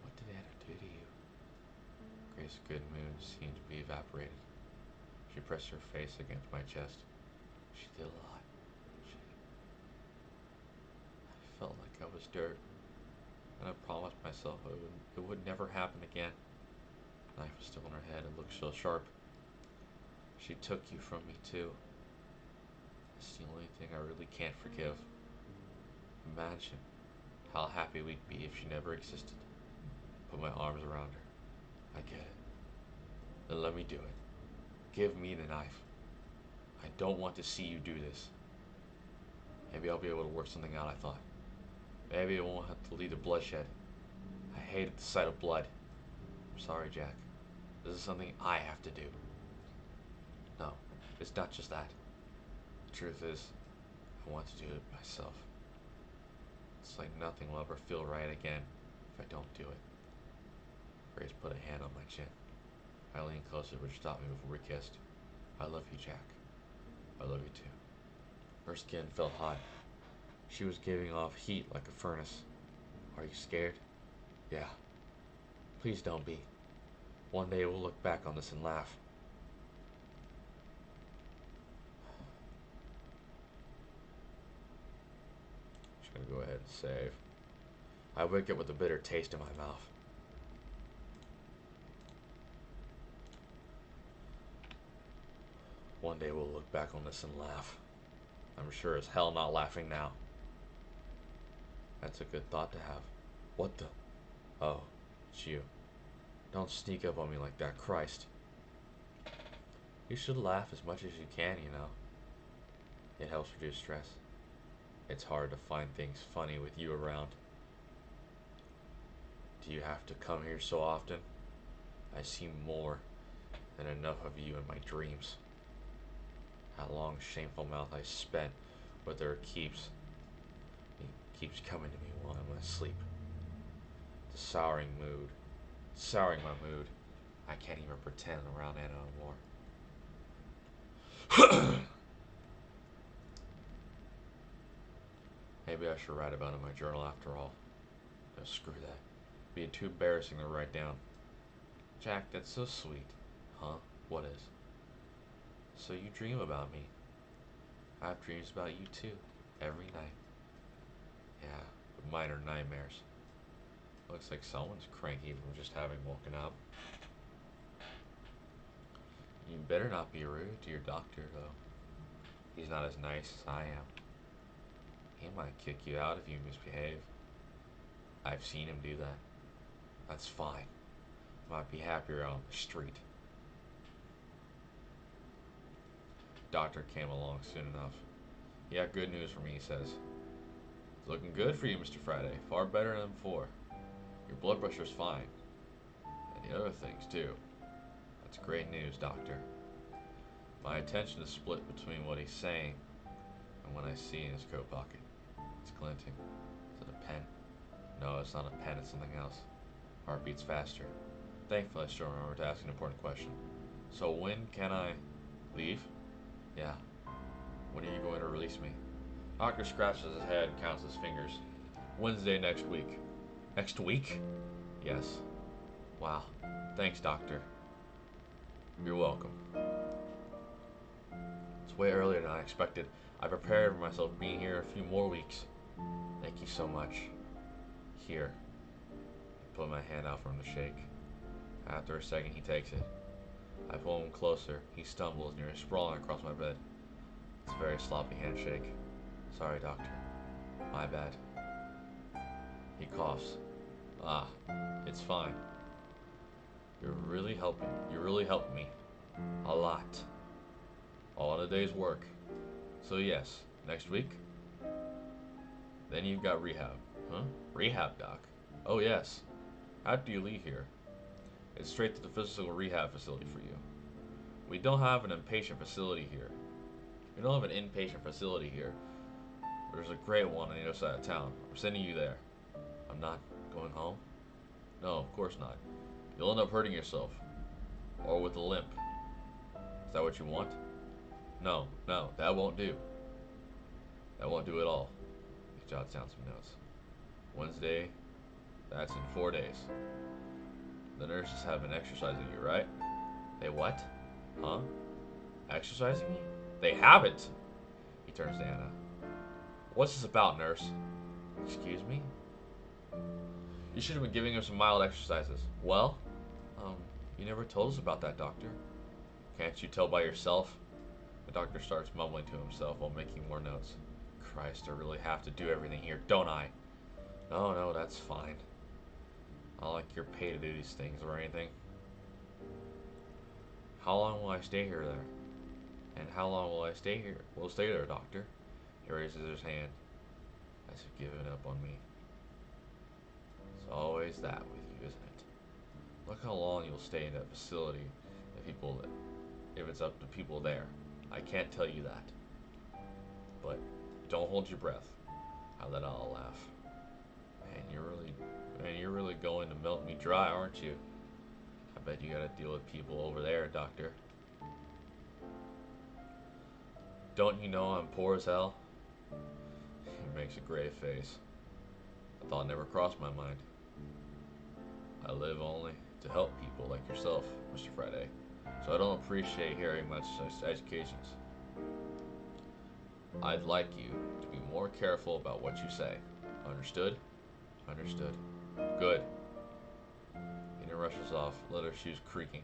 What did Anna do to you? Grace's good mood seemed to be evaporated. She pressed her face against my chest. She did a lot. I felt like I was dirt. And I promised myself it would never happen again. The knife was still in her head and looked so sharp. She took you from me too. It's the only thing I really can't forgive. Imagine how happy we'd be if she never existed. Put my arms around her. I get it. Then let me do it. Give me the knife. I don't want to see you do this. Maybe I'll be able to work something out, I thought. Maybe it won't have to lead to bloodshed. I hated the sight of blood. I'm sorry, Jack. This is something I have to do. No, it's not just that. The truth is, I want to do it myself. It's like nothing will ever feel right again if I don't do it. Grace put a hand on my chin. I leaned closer, but she stopped me before we kissed. I love you, Jack. I love you too. Her skin felt hot. She was giving off heat like a furnace. Are you scared? Yeah. Please don't be. One day we'll look back on this and laugh. Just gonna go ahead and save. I wake up with a bitter taste in my mouth. One day we'll look back on this and laugh. I'm sure as hell not laughing now. That's a good thought to have. What the? Oh, it's you. Don't sneak up on me like that, Christ. You should laugh as much as you can, you know. It helps reduce stress. It's hard to find things funny with you around. Do you have to come here so often? I see more than enough of you in my dreams. That long, shameful mouth I spent with her keeps coming to me while I'm asleep. The souring my mood. I can't even pretend around Anna anymore. Maybe I should write about it in my journal after all. No, screw that. It'd be too embarrassing to write down. Jack, that's so sweet. Huh? What is? So you dream about me. I have dreams about you too. Every night. Yeah, but mine are nightmares. Looks like someone's cranky from just having woken up. You better not be rude to your doctor, though. He's not as nice as I am. He might kick you out if you misbehave. I've seen him do that. That's fine. Might be happier out on the street. Doctor came along soon enough. He had good news for me, he says. It's looking good for you, Mr. Friday. Far better than before. Your blood pressure's fine. And the other things, too. That's great news, Doctor. My attention is split between what he's saying and what I see in his coat pocket. It's glinting. Is it a pen? No, it's not a pen, it's something else. Heart beats faster. Thankfully, I still remember to ask an important question. So when can I leave? Yeah. When are you going to release me? Doctor scratches his head and counts his fingers. Wednesday next week. Next week? Yes. Wow. Thanks, Doctor. You're welcome. It's way earlier than I expected. I prepared myself being here a few more weeks. Thank you so much. Here. I put my hand out for him to shake. After a second, he takes it. I pull him closer. He stumbles, nearly sprawling across my bed. It's a very sloppy handshake. Sorry, Doctor. My bad. He coughs. Ah, it's fine. You're really helping me. A lot. All in a day's work. So yes, next week? Then you've got rehab. Huh? Rehab, Doc? Oh yes. After you leave here, it's straight to the physical rehab facility for you. We don't have an inpatient facility here. We don't have an inpatient facility here. There's a great one on the other side of town. I'm sending you there. I'm not going home? No, of course not. You'll end up hurting yourself. Or with a limp. Is that what you want? No, that won't do. That won't do at all. He jots down some notes. Wednesday, that's in 4 days. The nurses have been exercising you, right? They what? Huh? Exercising me? They haven't! He turns to Anna. What's this about, nurse? Excuse me? You should have been giving him some mild exercises. Well? You never told us about that, Doctor. Can't you tell by yourself? The doctor starts mumbling to himself while making more notes. Christ, I really have to do everything here, don't I? No, that's fine. Not like you're paid to do these things or anything. How long will I stay here there? And how long will I stay here? We'll stay there, Doctor. He raises his hand. As if giving up on me. It's always that with you, isn't it? Look how long you'll stay in that facility if people if it's up to people there. I can't tell you that. But don't hold your breath. I let out a laugh. Man, you're really going to milk me dry, aren't you? I bet you gotta deal with people over there, Doctor. Don't you know I'm poor as hell? He makes a grave face. A thought never crossed my mind. I live only to help people like yourself, Mr. Friday, so I don't appreciate hearing much such educations. I'd like you to be more careful about what you say. Understood? Understood. Good. Ina rushes off, leather shoes creaking.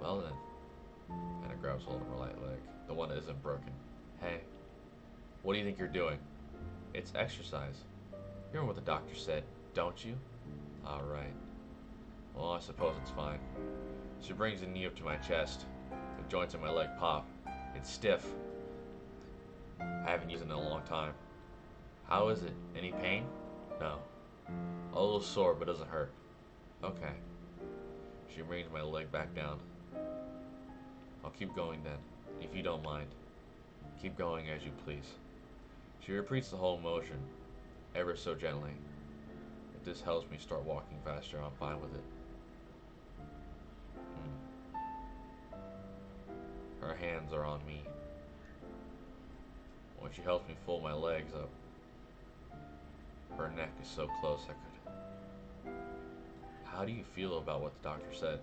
Well then. Anna grabs hold of her right leg, the one that isn't broken. Hey, what do you think you're doing? It's exercise. You remember what the doctor said, don't you? Alright. Well, I suppose it's fine. She brings the knee up to my chest. The joints in my leg pop. It's stiff. I haven't used it in a long time. How is it? Any pain? No. A little sore, but doesn't hurt. Okay. She brings my leg back down. I'll keep going then, if you don't mind. Keep going as you please. She repeats the whole motion, ever so gently. If this helps me start walking faster, I'm fine with it. Her hands are on me. When she helps me fold my legs up, her neck is so close I could. How do you feel about what the doctor said?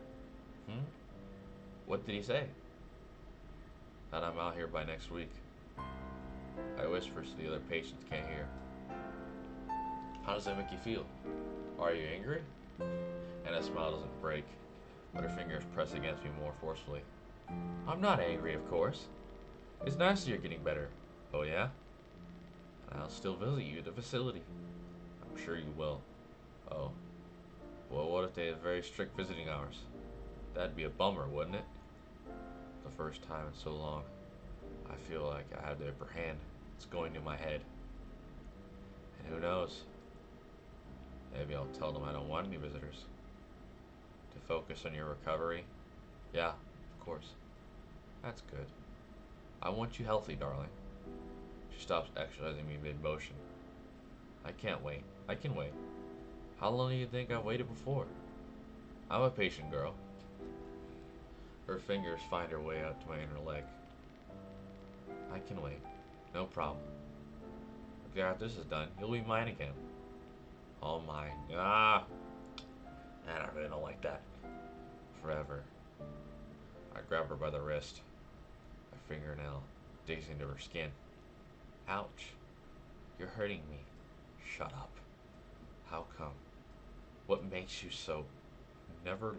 What did he say? That I'm out here by next week. I whisper so the other patients can't hear. How does that make you feel? Are you angry? And a smile doesn't break, but her fingers press against me more forcefully. I'm not angry, of course. It's nice that you're getting better. Oh yeah? I'll still visit you at the facility. I'm sure you will. Oh. Well, what if they have very strict visiting hours? That'd be a bummer, wouldn't it? The first time in so long, I feel like I have the upper hand. It's going to my head. And who knows? Maybe I'll tell them I don't want any visitors. To focus on your recovery? Yeah, of course. That's good. I want you healthy, darling. She stops exercising me mid-motion. I can't wait. I can wait. How long do you think I've waited before? I'm a patient girl. Her fingers find her way up to my inner leg. I can wait. No problem. Okay, after this is done, you'll be mine again. All mine. Ah! Man, I really don't like that. Forever. I grab her by the wrist. My fingernail digs into her skin. Ouch. You're hurting me. Shut up. How come? What makes you so... Never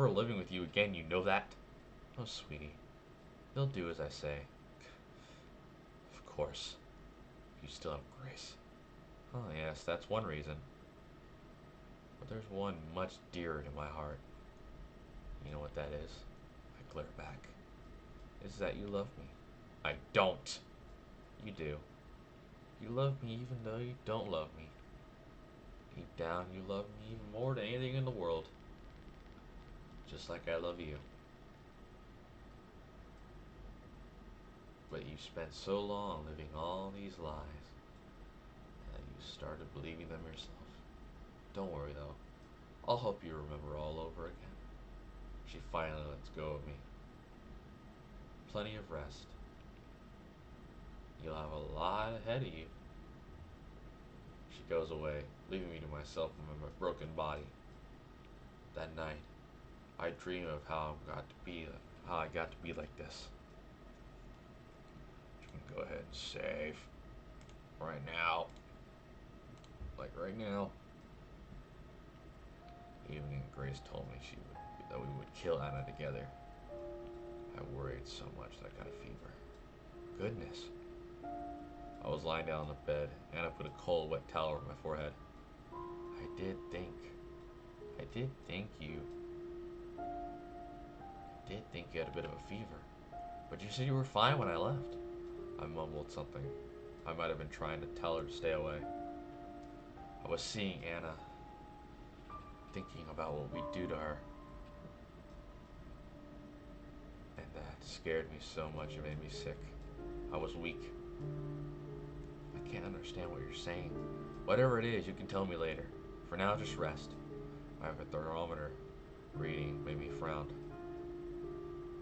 living with you again, you know that? Oh, sweetie. You'll do as I say. Of course. You still have grace. Oh, yes, that's one reason. But there's one much dearer to my heart. You know what that is? I glare back. It's that you love me. I don't. You do. You love me even though you don't love me. Deep down, you love me even more than anything in the world. Just like I love you. But you spent so long living all these lies that you started believing them yourself. Don't worry though. I'll help you remember all over again. She finally lets go of me. Plenty of rest. You'll have a lot ahead of you. She goes away, leaving me to myself in my broken body. That night, I dream of how I got to be like this. You can go ahead and save. Right now. Like right now. Evening, Grace told me that we would kill Anna together. I worried so much that I got a fever. Goodness. I was lying down on the bed. Anna put a cold, wet towel over my forehead. I did think you had a bit of a fever. But you said you were fine when I left. I mumbled something. I might have been trying to tell her to stay away. I was seeing Anna, thinking about what we'd do to her. That scared me so much it made me sick. I was weak. I can't understand what you're saying. Whatever it is, you can tell me later. For now, just rest. I have a thermometer reading made me frown.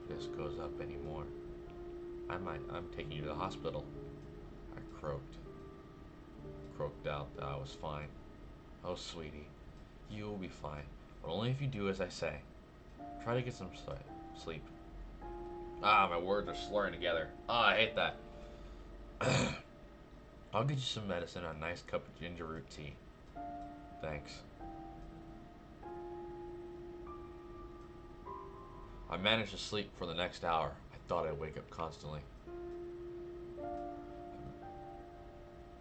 If this goes up anymore, I'm taking you to the hospital. I croaked out that I was fine. Oh, sweetie, you will be fine, but only if you do as I say. Try to get some sleep. Ah, my words are slurring together. Ah, I hate that. I'll get you some medicine and a nice cup of ginger root tea. Thanks. I managed to sleep for the next hour. I thought I'd wake up constantly.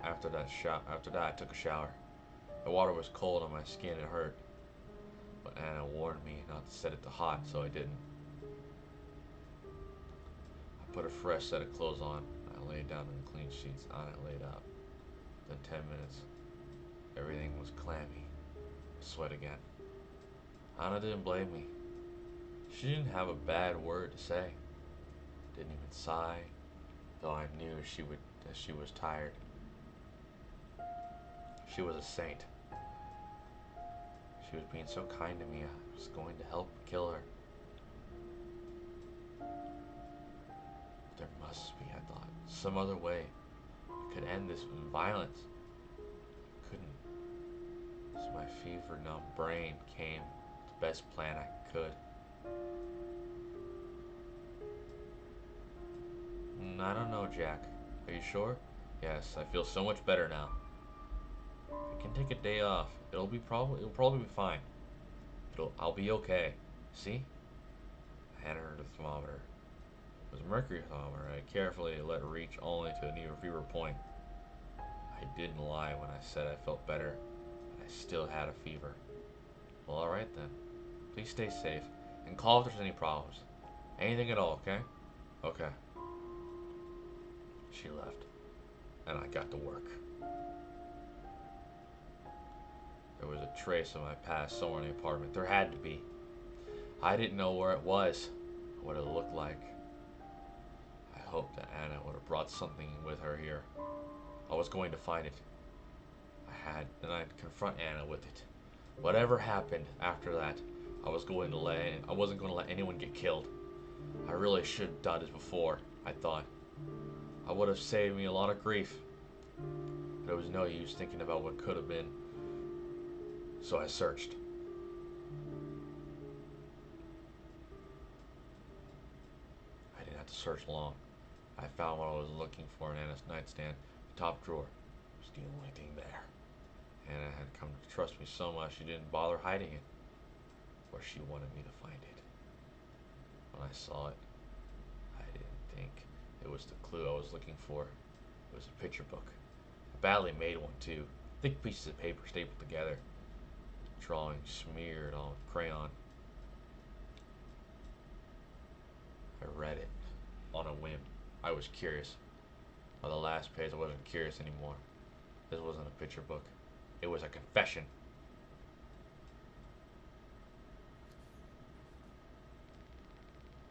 After that, I took a shower. The water was cold on my skin and hurt, but Anna warned me not to set it to hot, so I didn't. I put a fresh set of clothes on. I laid down in the clean sheets. Anna laid out. Then 10 minutes, everything was clammy. Sweat again. Anna didn't blame me. She didn't have a bad word to say. Didn't even sigh, though I knew that she was tired. She was a saint. She was being so kind to me. I was going to help kill her. There must be, I thought, some other way I could end this violence. I couldn't. So my fever-numb brain came with the best plan I could. I don't know, Jack. Are you sure? Yes, I feel so much better now. I can take a day off. It'll probably be fine. I'll be okay. See? I handed her the thermometer. It was a mercury thermometer. I carefully let it reach only to a near fever point. I didn't lie when I said I felt better, but I still had a fever. Well, alright then. Please stay safe, and call if there's any problems. Anything at all, okay? Okay. She left, and I got to work. There was a trace of my past somewhere in the apartment. There had to be. I didn't know where it was, what it looked like. I hoped that Anna would have brought something with her here. I was going to find it. Then I'd confront Anna with it. Whatever happened after that, I wasn't going to let anyone get killed. I really should have done this before, I thought. I would have saved me a lot of grief. There was no use thinking about what could have been. So I searched. I didn't have to search long. I found what I was looking for in Anna's nightstand, the top drawer. It was the only thing there. Anna had come to trust me so much she didn't bother hiding it, where she wanted me to find it. When I saw it, I didn't think it was the clue I was looking for. It was a picture book. A badly made one, too. Thick pieces of paper stapled together. Drawing smeared on with crayon. I read it on a whim. I was curious. On the last page, I wasn't curious anymore. This wasn't a picture book. It was a confession.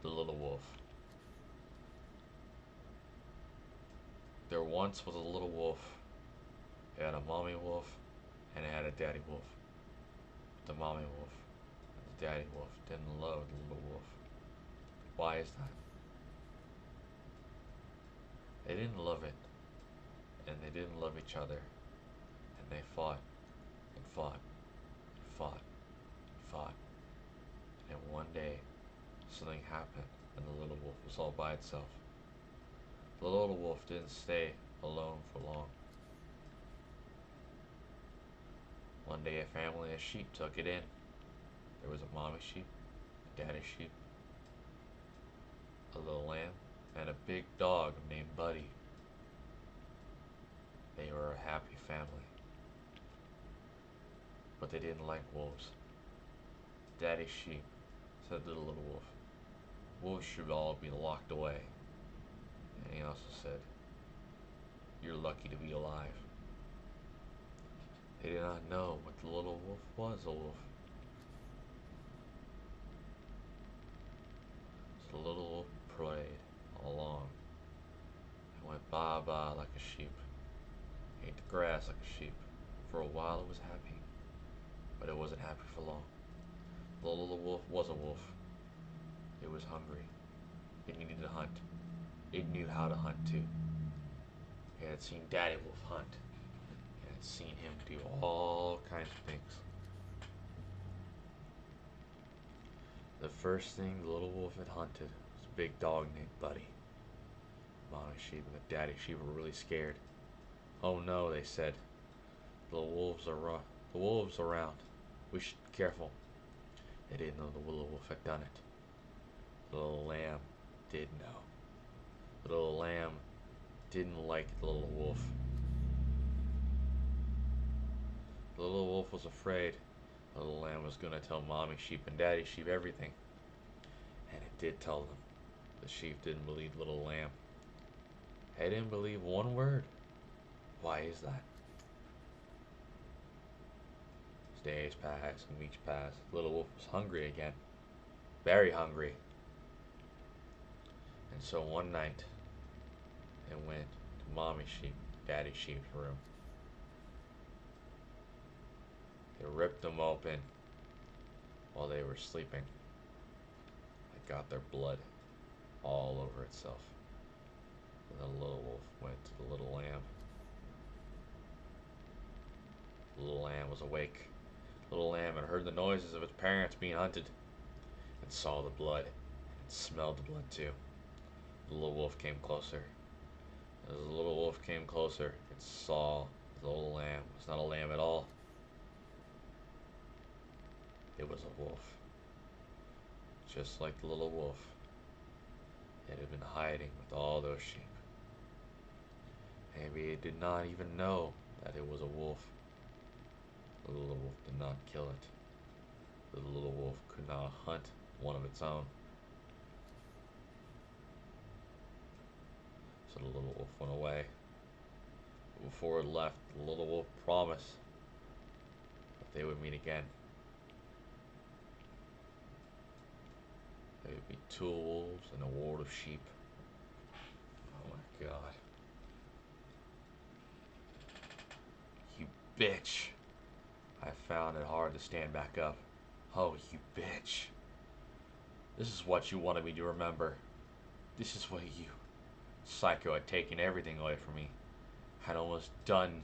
The Little Wolf. There once was a little wolf. It had a mommy wolf, and it had a daddy wolf. The mommy wolf and the daddy wolf didn't love the little wolf. Why is that? They didn't love it, and they didn't love each other, and they fought, and fought, and fought, and fought, and then one day, something happened, and the little wolf was all by itself. The little wolf didn't stay alone for long. One day, a family of sheep took it in. There was a mommy sheep, a daddy sheep, a little lamb, and a big dog named Buddy. They were a happy family. But they didn't like wolves. Daddy sheep said to the little wolf, wolves should all be locked away. And he also said, you're lucky to be alive. They did not know what the little wolf was, a wolf. So the little wolf prayed all along. It went baa-baa like a sheep, ate the grass like a sheep. For a while it was happy, but it wasn't happy for long. The little wolf was a wolf. It was hungry. It needed to hunt. It knew how to hunt too. It had seen Daddy Wolf hunt. It had seen him do all kinds of things. The first thing the little wolf had hunted was a big dog named Buddy. Mommy sheep and the daddy sheep were really scared. Oh no, they said. The wolves around. We should be careful. They didn't know the willow wolf had done it. The little lamb did know. The little lamb didn't like the little wolf. The little wolf was afraid the little lamb was going to tell mommy sheep and daddy sheep everything. And it did tell them. The sheep didn't believe little lamb. They didn't believe one word. Why is that? As days passed and weeks passed, little wolf was hungry again. Very hungry. And so one night, it went to mommy sheep, daddy sheep's room. They ripped them open while they were sleeping. They got their blood all over itself. And the little wolf went to the little lamb. The little lamb was awake. The little lamb had heard the noises of its parents being hunted and saw the blood and smelled the blood too. The little wolf came closer. As the little wolf came closer, it saw the little lamb was not a lamb at all. It was a wolf. Just like the little wolf. It had been hiding with all those sheep. Maybe it did not even know that it was a wolf. The little wolf did not kill it. The little wolf could not hunt one of its own. So the little wolf went away. Before it left, the little wolf promised that they would meet again. There would be 2 wolves and a ward of sheep. Oh my god. You bitch. I found it hard to stand back up. Oh, you bitch. This is what you wanted me to remember. This is what you, psycho, had taken everything away from me. Had almost done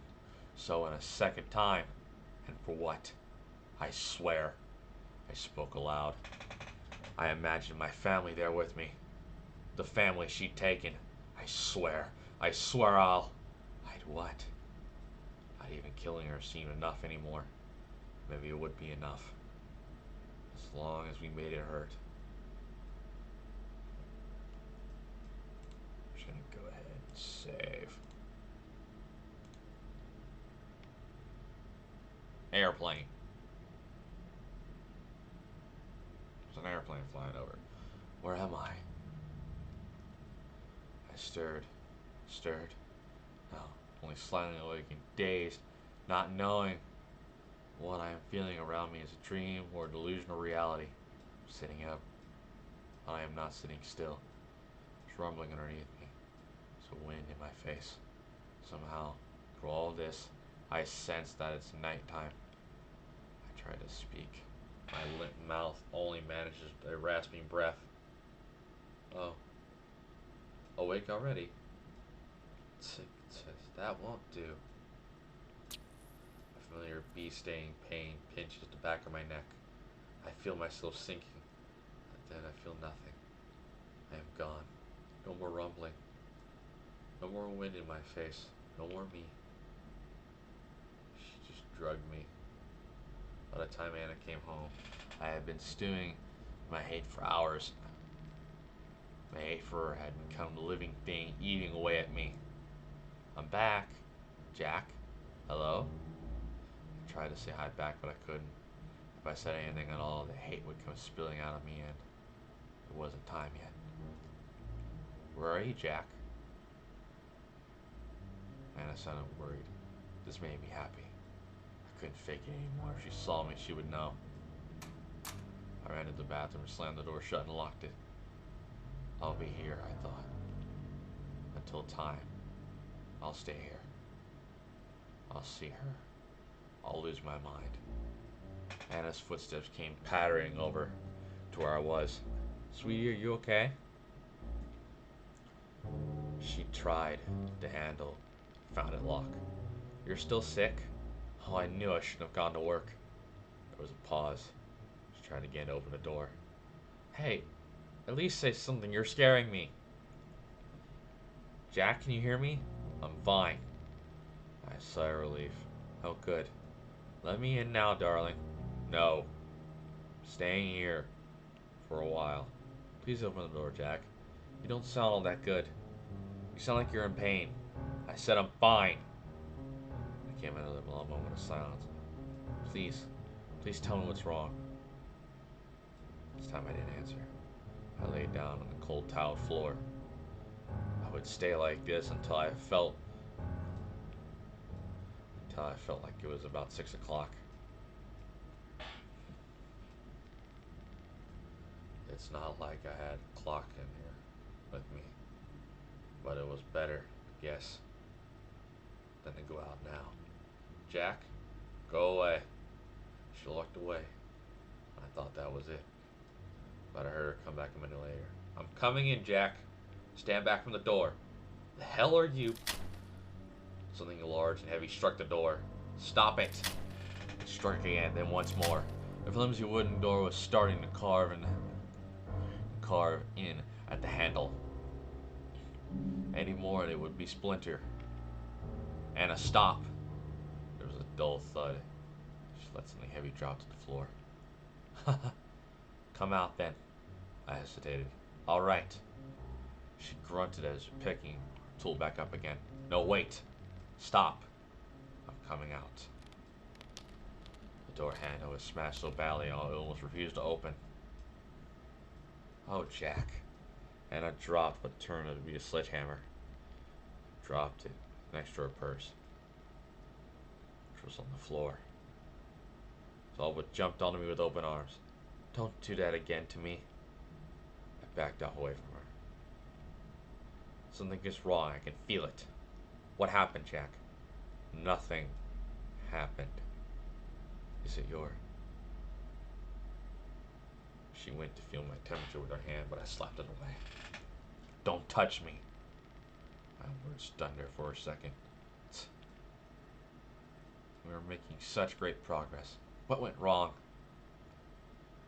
so in a second time. And for what? I swear. I spoke aloud. I imagined my family there with me. The family she'd taken. I swear I'd what? Not even killing her seemed enough anymore. Maybe it would be enough. As long as we made it hurt. I'm just gonna go ahead and save. Airplane. There's an airplane flying over. Where am I? I stirred. No, only slightly awake and dazed, not knowing what I am feeling around me is a dream or delusional reality. I'm sitting up, but I am not sitting still. There's rumbling underneath me. There's a wind in my face. Somehow, through all this, I sense that it's nighttime. I try to speak. My limp mouth only manages a rasping breath. Oh. Awake already? That won't do. A familiar bee-sting pain pinches the back of my neck. I feel myself sinking. But then I feel nothing. I am gone. No more rumbling. No more wind in my face. No more me. She just drugged me. By the time Anna came home, I had been stewing my hate for hours. My hate for her had become the living thing eating away at me. I'm back. Jack? Hello? I tried to say hi back, but I couldn't. If I said anything at all, the hate would come spilling out of me, and it wasn't time yet. Where are you, Jack? Anna sounded worried. This made me happy. I couldn't fake it anymore. If she saw me, she would know. I ran to the bathroom and slammed the door shut and locked it. I'll be here, I thought. Until time. I'll stay here. I'll see her. I'll lose my mind. Anna's footsteps came pattering over to where I was. Sweetie, are you okay? She tried the handle, found it locked. You're still sick? Oh, I knew I shouldn't have gone to work. There was a pause. She tried again to open the door. Hey, at least say something. You're scaring me. Jack, can you hear me? I'm fine. I sigh of relief. Oh, good. Let me in now, darling. No. Staying here. For a while. Please open the door, Jack. You don't sound all that good. You sound like you're in pain. I said I'm fine. There came another long moment of silence. Please. Please tell me what's wrong. This time I didn't answer. I lay down on the cold tiled floor. I would stay like this until I felt like it was about 6 o'clock. It's not like I had a clock in here with me, but it was better, I guess, than to go out now. Jack, go away. She looked away. I thought that was it, but I heard her come back a minute later. I'm coming in, Jack. Stand back from the door. The hell are you? Something large and heavy struck the door. Stop it. It struck again, then once more. The flimsy wooden door was starting to carve in at the handle. Any more and it would be splinter. Anna, stop. There was a dull thud. She let something heavy drop to the floor. Come out then. I hesitated. All right. She grunted as picking her tool back up again. No, wait. Stop. I'm coming out. The door handle was smashed so badly I almost refused to open. Oh, Jack. Anna dropped what turned out to be a sledgehammer. Dropped it next to her purse, which was on the floor. Talbot jumped onto me with open arms. Don't do that again to me. I backed out away from her. Something is wrong. I can feel it. What happened, Jack? Nothing happened. Is it your... She went to feel my temperature with her hand, but I slapped it away. Don't touch me. My words stunned her for a second. We were making such great progress. What went wrong?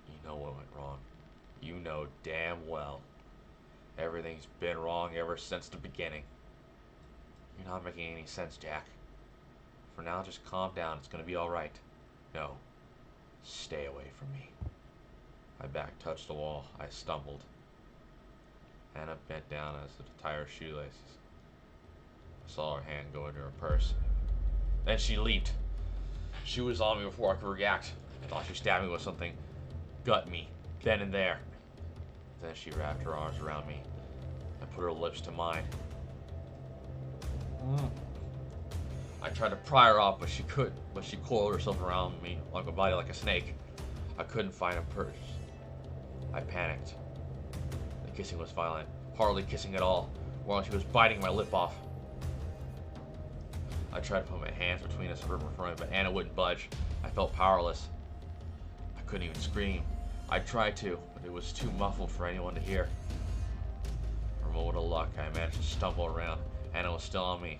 You know what went wrong. You know damn well. Everything's been wrong ever since the beginning. You're not making any sense, Jack. For now, just calm down. It's gonna be alright. No. Stay away from me. My back touched the wall. I stumbled. Anna bent down as to tie her shoelaces. I saw her hand go into her purse. Then she leaped. She was on me before I could react. I thought she stabbed me with something. Gut me. Then and there. Then she wrapped her arms around me and put her lips to mine. I tried to pry her off, but she couldn't. But she coiled herself around me like a body like a snake. I couldn't find a purse. I panicked. The kissing was violent, hardly kissing at all, while she was biting my lip off. I tried to put my hands between us and from it, but Anna wouldn't budge. I felt powerless. I couldn't even scream. I tried to, but it was too muffled for anyone to hear. For a moment of luck, I managed to stumble around. Anna was still on me.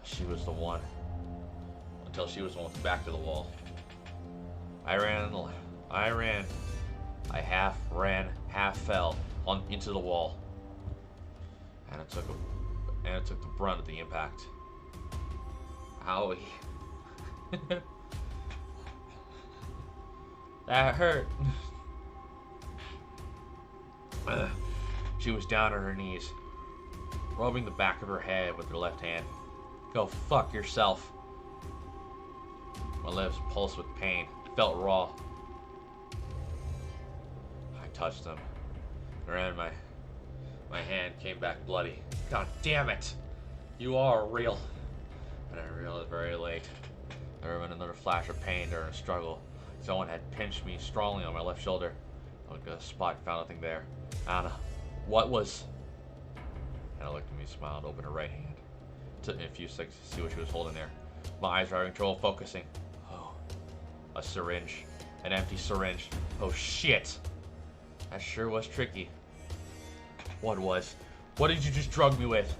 She was the one. Until she was the one back to the wall. I ran. I half ran, half fell into the wall. Anna took the brunt of the impact. Owie. That hurt. She was down on her knees, rubbing the back of her head with her left hand. Go fuck yourself. My lips pulsed with pain, felt raw. I touched them, and my hand came back bloody. God damn it! You are real. And I realized very late. There had been another flash of pain during a struggle. Someone had pinched me strongly on my left shoulder. I looked at the spot, found nothing there. Anna, What was... Anna looked at me, smiled, opened her right hand. It took me a few seconds to see what she was holding there. My eyes were having trouble focusing. Oh. A syringe. An empty syringe. Oh shit. That sure was tricky. What was? What did you just drug me with?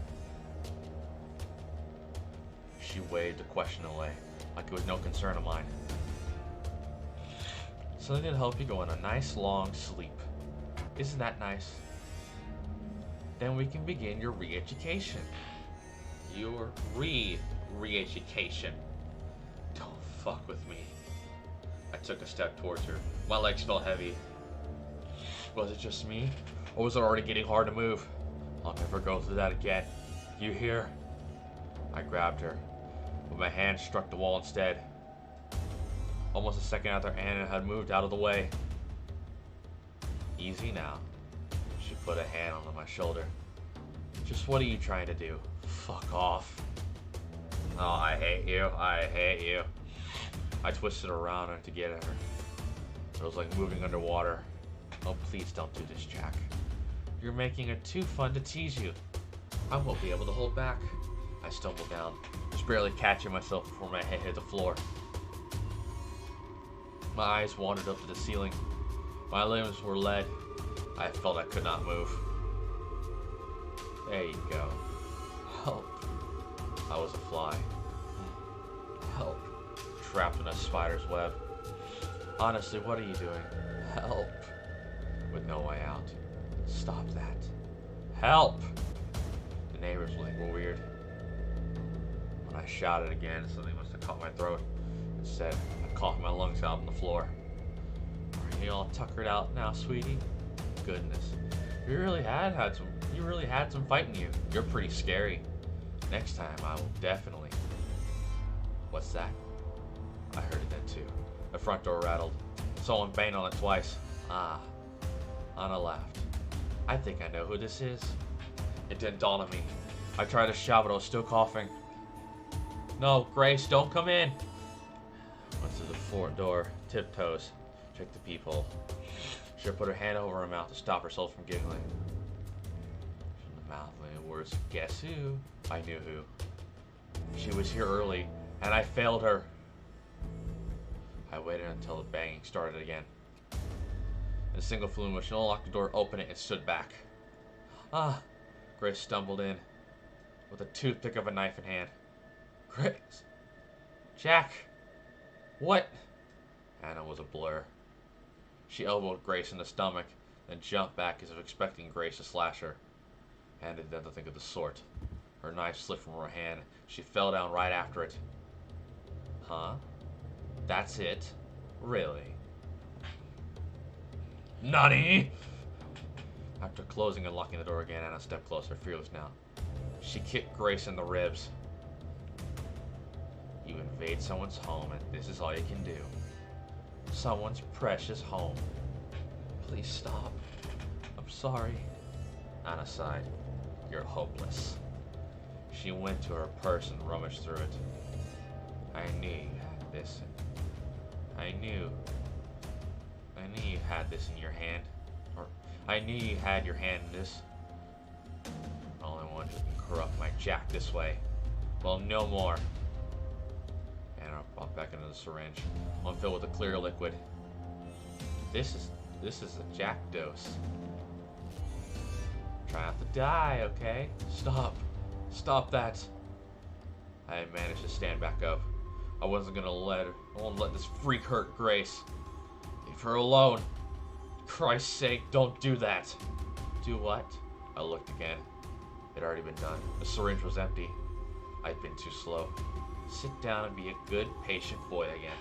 She waved the question away, like it was no concern of mine. Something to help you go on a nice long sleep. Isn't that nice? Then we can begin your re-education. Your re-education. Don't fuck with me. I took a step towards her. My legs felt heavy. Was it just me? Or was it already getting hard to move? I'll never go through that again. You hear? I grabbed her, but my hand struck the wall instead. Almost a second after Anna had moved out of the way. Easy now. She put a hand on my shoulder. Just what are you trying to do? Fuck off. Oh, I hate you. I hate you. I twisted around her to get at her. It was like moving underwater. Oh, please don't do this, Jack. You're making it too fun to tease you. I won't be able to hold back. I stumbled down, just barely catching myself before my head hit the floor. My eyes wandered up to the ceiling. My limbs were lead. I felt I could not move. There you go. Help. I was a fly. Help. Trapped in a spider's web. Honestly, what are you doing? Help. With no way out. Stop that. Help! The neighbors were weird. When I shouted again, something must have caught my throat. Instead, I coughed my lungs out on the floor. Are you all tuckered out now, sweetie? Goodness. You really had some fight in you. You're pretty scary. Next time, I will definitely... What's that? I heard it then too. The front door rattled. Someone banged on it twice. Ah. Anna laughed. I think I know who this is. It didn't dawn on me. I tried to shout, but I was still coughing. No, Grace, don't come in. Went to the front door, tiptoes, checked the peephole. She put her hand over her mouth to stop herself from giggling. From the mouth made words. Guess who? I knew who. She was here early, and I failed her. I waited until the banging started again. In a single flume, she unlocked the door, opened it, and stood back. Ah! Grace stumbled in, with a toothpick of a knife in hand. Grace! Jack! What? Anna was a blur. She elbowed Grace in the stomach, then jumped back as if expecting Grace to slash her. Anna did nothing of the sort. Her knife slipped from her hand. She fell down right after it. Huh? That's it? Really? Nani? After closing and locking the door again, Anna stepped closer, fearless now. She kicked Grace in the ribs. You invade someone's home, and this is all you can do. Someone's precious home. Please stop. I'm sorry. Anna sighed. You're hopeless. She went to her purse and rummaged through it. I knew you had this. I knew you had this in your hand. Or, I knew you had your hand in this. The only one who can corrupt my Jack this way. Well, no more. Anna popped back into the syringe, one filled with a clear liquid. This is a Jack dose. Try not to die, okay? Stop that. I had managed to stand back up. I wasn't gonna let this freak hurt Grace. Leave her alone. For Christ's sake, don't do that. Do what? I looked again. It had already been done. The syringe was empty. I'd been too slow. Sit down and be a good, patient boy again.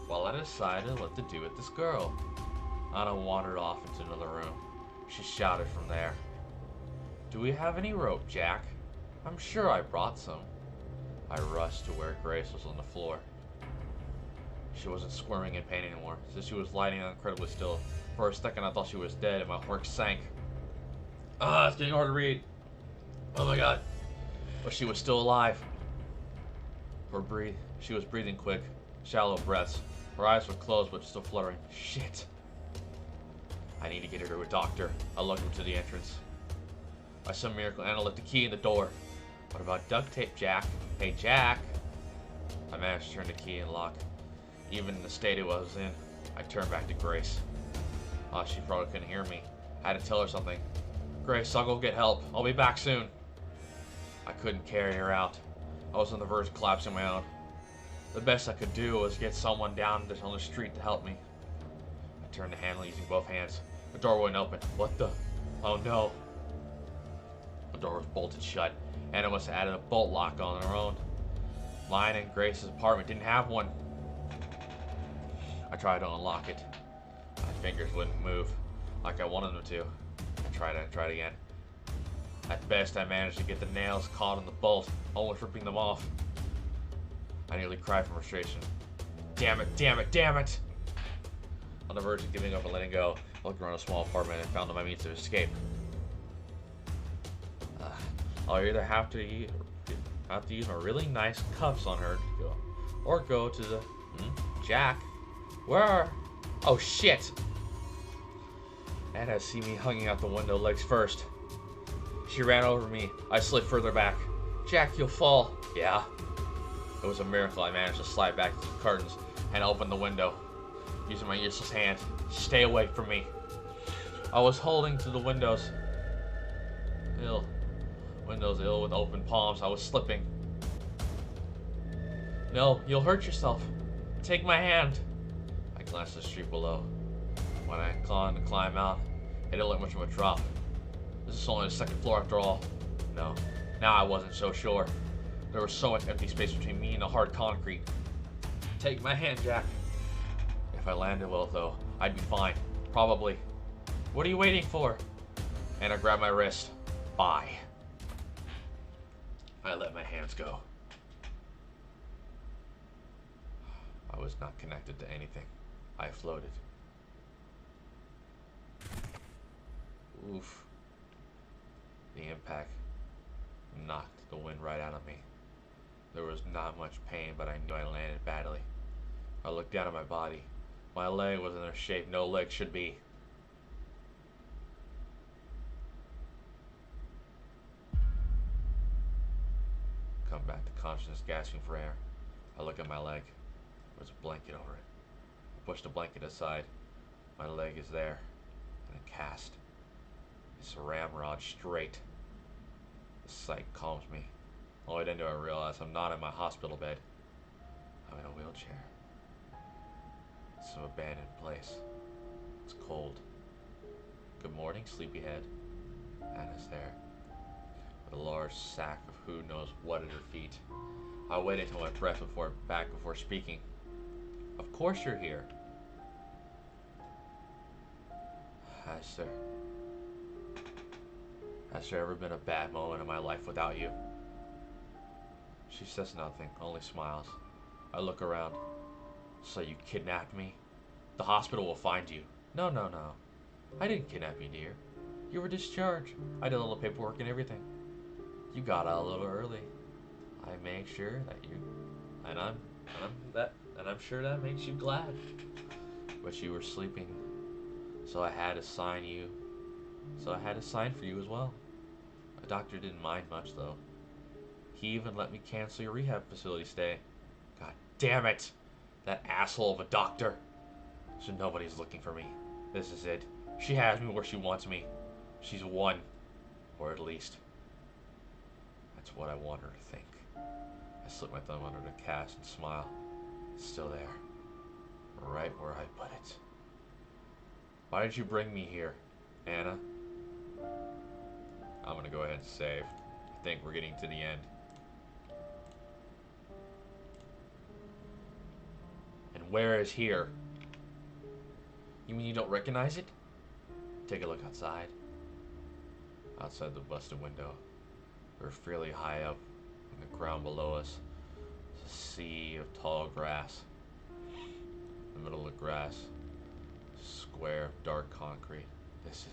While I decided what to do with this girl. Anna wandered off into another room. She shouted from there. Do we have any rope, Jack? I'm sure I brought some. I rushed to where Grace was on the floor. She wasn't squirming in pain anymore, so she was lying incredibly still. For a second I thought she was dead and my heart sank. It's getting hard to read. Oh my god. But she was still alive. She was breathing quick, shallow breaths. Her eyes were closed but still fluttering. Shit. I need to get her to a doctor. I lugged him to the entrance. By some miracle, Anna left the key in the door. What about duct tape, Jack? Hey, Jack! I managed to turn the key and lock. Even in the state it was in, I turned back to Grace. Oh, she probably couldn't hear me. I had to tell her something. Grace, I'll go get help. I'll be back soon. I couldn't carry her out. I was on the verge of collapsing my own. The best I could do was get someone down on the street to help me. I turned the handle using both hands. The door wouldn't open. What the? Oh no. The door was bolted shut. Anna must have added a bolt lock on her own. Mine and Grace's apartment didn't have one. I tried to unlock it. My fingers wouldn't move like I wanted them to. I tried again. At best, I managed to get the nails caught in the bolt, almost ripping them off. I nearly cried from frustration. Damn it, damn it, damn it! On the verge of giving up and letting go, I looked around a small apartment and found my means of escape. I'll either have to use my really nice cuffs on her to go, or go to the... Jack? Where are... Oh, shit! Anna see me hanging out the window legs first. She ran over me. I slid further back. Jack, you'll fall. Yeah. It was a miracle I managed to slide back to the curtains and open the window, using my useless hand. Stay away from me. I was holding to the windows. Windows ill with open palms. I was slipping. No, you'll hurt yourself. Take my hand. I glanced at the street below. When I climbed to climb out, it didn't look much of a drop. This is only the second floor after all. No, now I wasn't so sure. There was so much empty space between me and the hard concrete. Take my hand, Jack. If I landed well, though, I'd be fine. Probably. What are you waiting for? And I grabbed my wrist. Bye. I let my hands go. I was not connected to anything. I floated. Oof. The impact knocked the wind right out of me. There was not much pain, but I knew I landed badly. I looked down at my body. My leg was in a shape no leg should be. Come back to consciousness, gasping for air. I look at my leg. There's a blanket over it. I push the blanket aside. My leg is there, in a cast. It's a ramrod straight. The sight calms me. Only then do I realize I'm not in my hospital bed. I'm in a wheelchair. It's an abandoned place. It's cold. Good morning, sleepyhead. Anna's there, with a large sack of who knows what at her feet. I waited until my breath before speaking. Of course you're here. Has there ever been a bad moment in my life without you? She says nothing, only smiles. I look around. So you kidnapped me? The hospital will find you. No. I didn't kidnap you, dear. You were discharged. I did all the paperwork and everything. You got out a little early. I made sure that you, and I'm sure that makes you glad. But you were sleeping, so I had to sign for you as well. The doctor didn't mind much though. He even let me cancel your rehab facility stay. God damn it! That asshole of a doctor. So nobody's looking for me. This is it. She has me where she wants me. She's won. Or at least, that's what I want her to think. I slip my thumb under the cast and smile. It's still there. Right where I put it. Why did you bring me here, Anna? I'm gonna go ahead and save. I think we're getting to the end. And where is here? You mean you don't recognize it? Take a look outside. Outside the busted window, we're fairly high up on the ground below us. It's a sea of tall grass. In the middle of the grass, square of dark concrete. This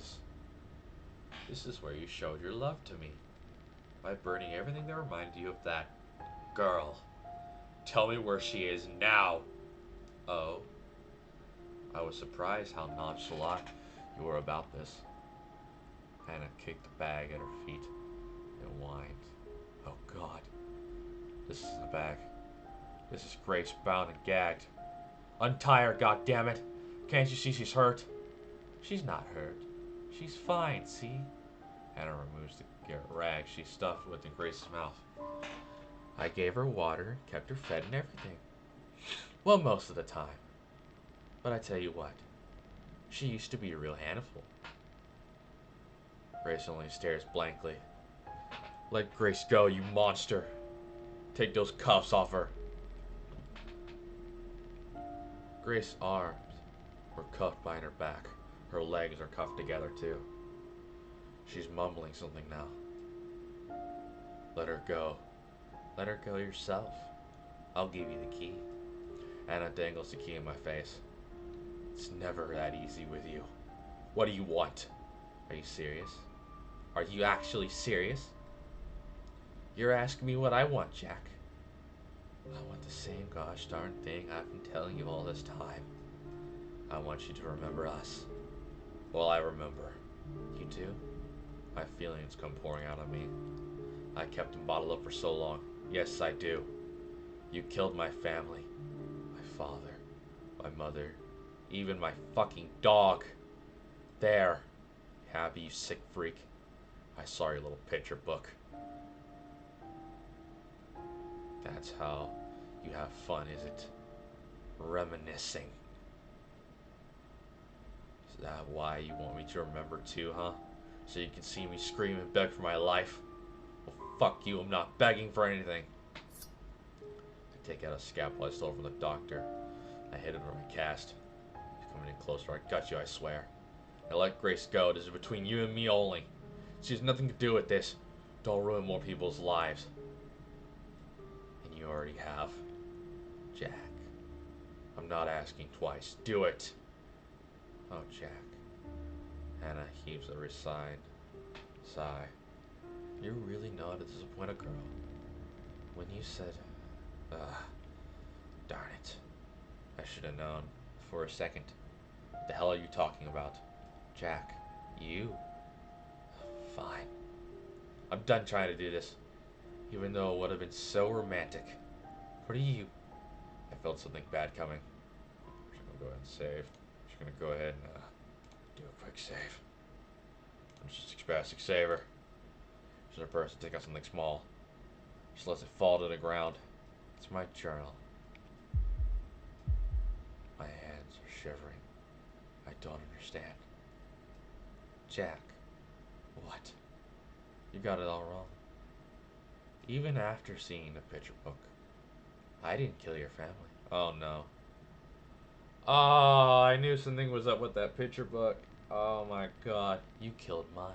is where you showed your love to me. By burning everything that reminded you of that girl. Tell me where she is now. Oh. I was surprised how nonchalant You were about this. Anna kicked the bag at her feet and whined. Oh God. This is the bag. This is Grace bound and gagged. Untie her, goddammit! Can't you see she's hurt? She's not hurt. She's fine, see? Anna removes the rag she stuffed within Grace's mouth. I gave her water, kept her fed and everything. Well, most of the time. But I tell you what, she used to be a real handful. Grace only stares blankly. Let Grace go, you monster. Take those cuffs off her. Grace's arms were cuffed behind her back. Her legs are cuffed together too. She's mumbling something now. Let her go. Let her go yourself. I'll give you the key. Anna dangles the key in my face. It's never that easy with you. What do you want? Are you serious? Are you actually serious? You're asking me what I want, Jack. I want the same gosh darn thing I've been telling you all this time. I want you to remember us. Well, I remember. You do? My feelings come pouring out of me. I kept them bottled up for so long. Yes, I do. You killed my family. My father. My mother. Even my fucking dog. There. Happy, you sick freak. I saw your little picture book. That's how you have fun, is it? Reminiscing. Is that why you want me to remember too, huh? So you can see me scream and beg for my life? Well, fuck you, I'm not begging for anything. I take out a scalpel I stole from the doctor. I hit it over my cast. He's coming in closer. I got you, I swear. Now let Grace go. This is between you and me only. She has nothing to do with this. Don't ruin more people's lives. And you already have. Jack. I'm not asking twice. Do it. Oh, Jack. Anna heaves a resigned sigh. You really know how to disappoint a girl. When you said, darn it. I should have known for a second. What the hell are you talking about? Jack, you? Fine. I'm done trying to do this. Even though it would have been so romantic. What are you? I felt something bad coming. I'm just gonna go ahead and save. I'm just gonna go ahead and do a quick save. I'm just a spastic saver. Just a person take out something small. Just lets it fall to the ground. It's my journal. My hands are shivering. I don't understand. Jack. What? You got it all wrong. Even after seeing the picture book, I didn't kill your family. Oh no. Oh, I knew something was up with that picture book. Oh my God. You killed mine.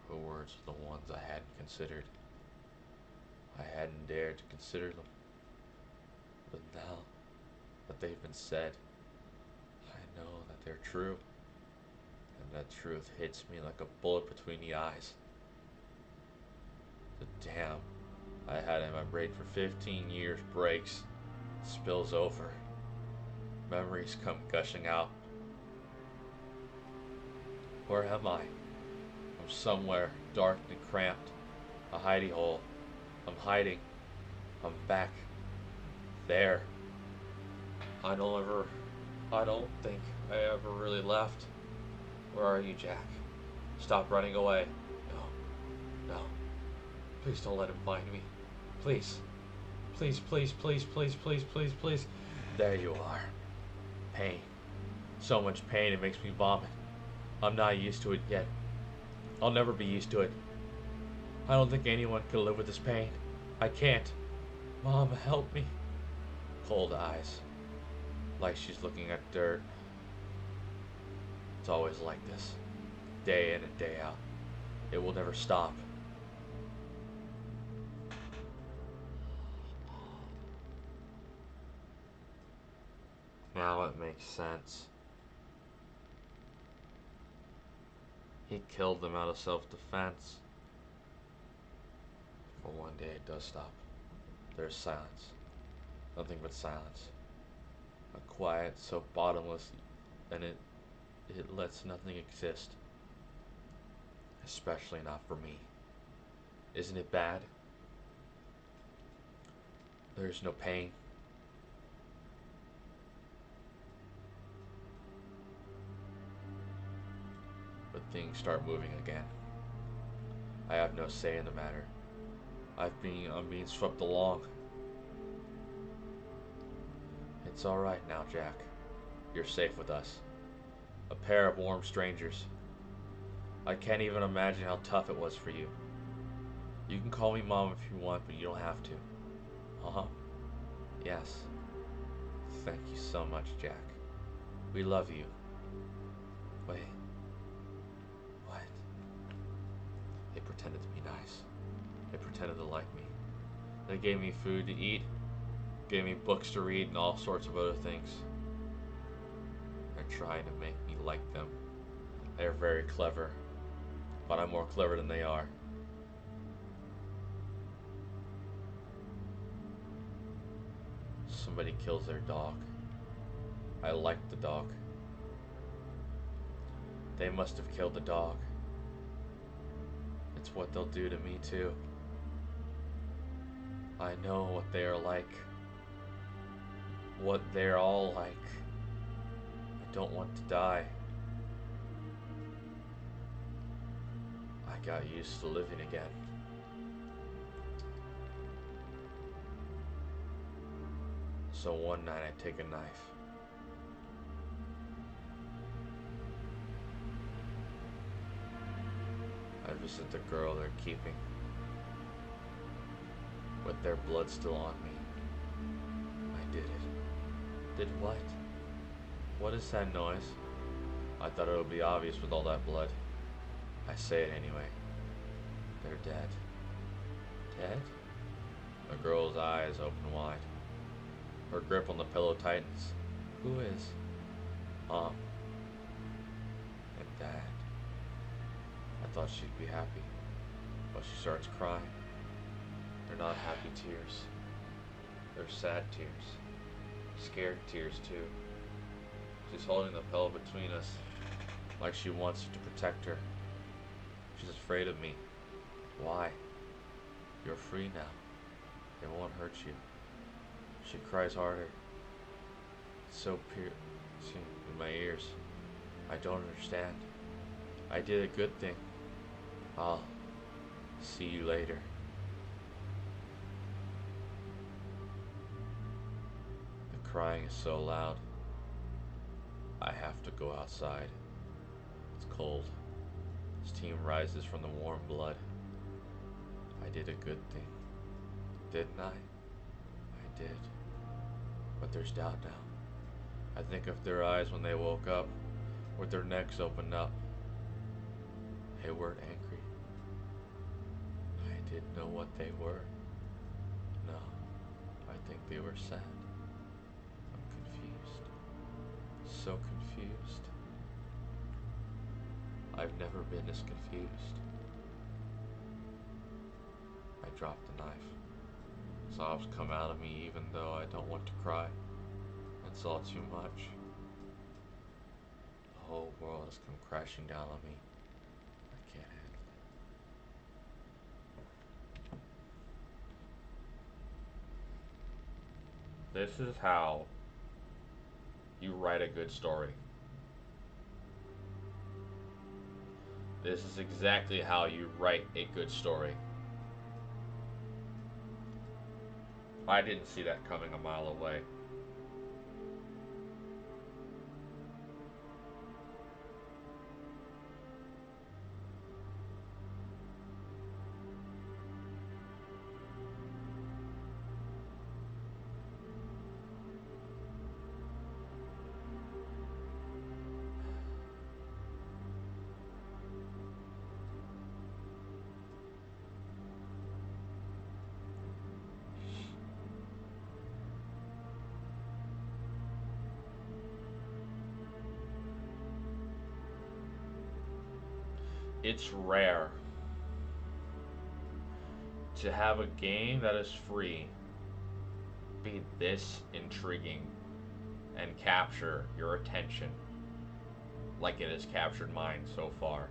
Her words are the ones I hadn't considered. I hadn't dared to consider them. But now that they've been said, I know that they're true. And that truth hits me like a bullet between the eyes. The dam I had in my brain for 15 years breaks, spills over. Memories come gushing out. Where am I? I'm somewhere dark and cramped. A hidey hole. I'm hiding. I'm back. There. I don't think I ever really left. Where are you, Jack? Stop running away. No. No. Please don't let him find me. Please. Please, please, please, please, please, please, please. There you are. Pain. So much pain it makes me vomit. I'm not used to it yet. I'll never be used to it. I don't think anyone can live with this pain. I can't. Mom, help me. Cold eyes. Like she's looking at dirt. It's always like this. Day in and day out. It will never stop. Now it makes sense. He killed them out of self-defense. But one day it does stop. There's silence. Nothing but silence. A quiet so bottomless, and it lets nothing exist. Especially not for me. Isn't it bad? There's no pain. But things start moving again. I have no say in the matter. I'm being swept along. It's alright now, Jack. You're safe with us. A pair of warm strangers. I can't even imagine how tough it was for you. You can call me Mom if you want, but you don't have to. Uh-huh. Yes. Thank you so much, Jack. We love you. Wait. What? They pretended to be nice. They pretended to like me. They gave me food to eat, gave me books to read, and all sorts of other things. They're trying to make me like them. They're very clever, but I'm more clever than they are. Somebody kills their dog. I like the dog. They must have killed the dog. It's what they'll do to me too. I know what they are like. What they're all like. I don't want to die. I got used to living again. So one night I take a knife. I visit the girl they're keeping, with their blood still on me. I did it. Did what? What is that noise? I thought it would be obvious with all that blood. I say it anyway. They're dead. Dead? The girl's eyes open wide. Her grip on the pillow tightens. Who is? Mom. And Dad. I thought she'd be happy, but she starts crying. They're not happy tears. They're sad tears. Scared tears, too. She's holding the pillow between us, like she wants to protect her. She's afraid of me. Why? You're free now. They won't hurt you. She cries harder. It's so piercing in my ears. I don't understand. I did a good thing. I'll see you later. The crying is so loud. I have to go outside. It's cold. Steam rises from the warm blood. I did a good thing. Didn't I? I did. But there's doubt now. I think of their eyes when they woke up, with their necks opened up. They weren't angry. I didn't know what they were. No, I think they were sad. I'm confused. So confused. I've never been as confused. I dropped the knife. Sobs come out of me even though I don't want to cry. It's all too much. The whole world has come crashing down on me. I can't handle it. This is how you write a good story. This is exactly how you write a good story. I didn't see that coming a mile away. It's rare To have a game that is free be this intriguing and capture your attention like it has captured mine so far.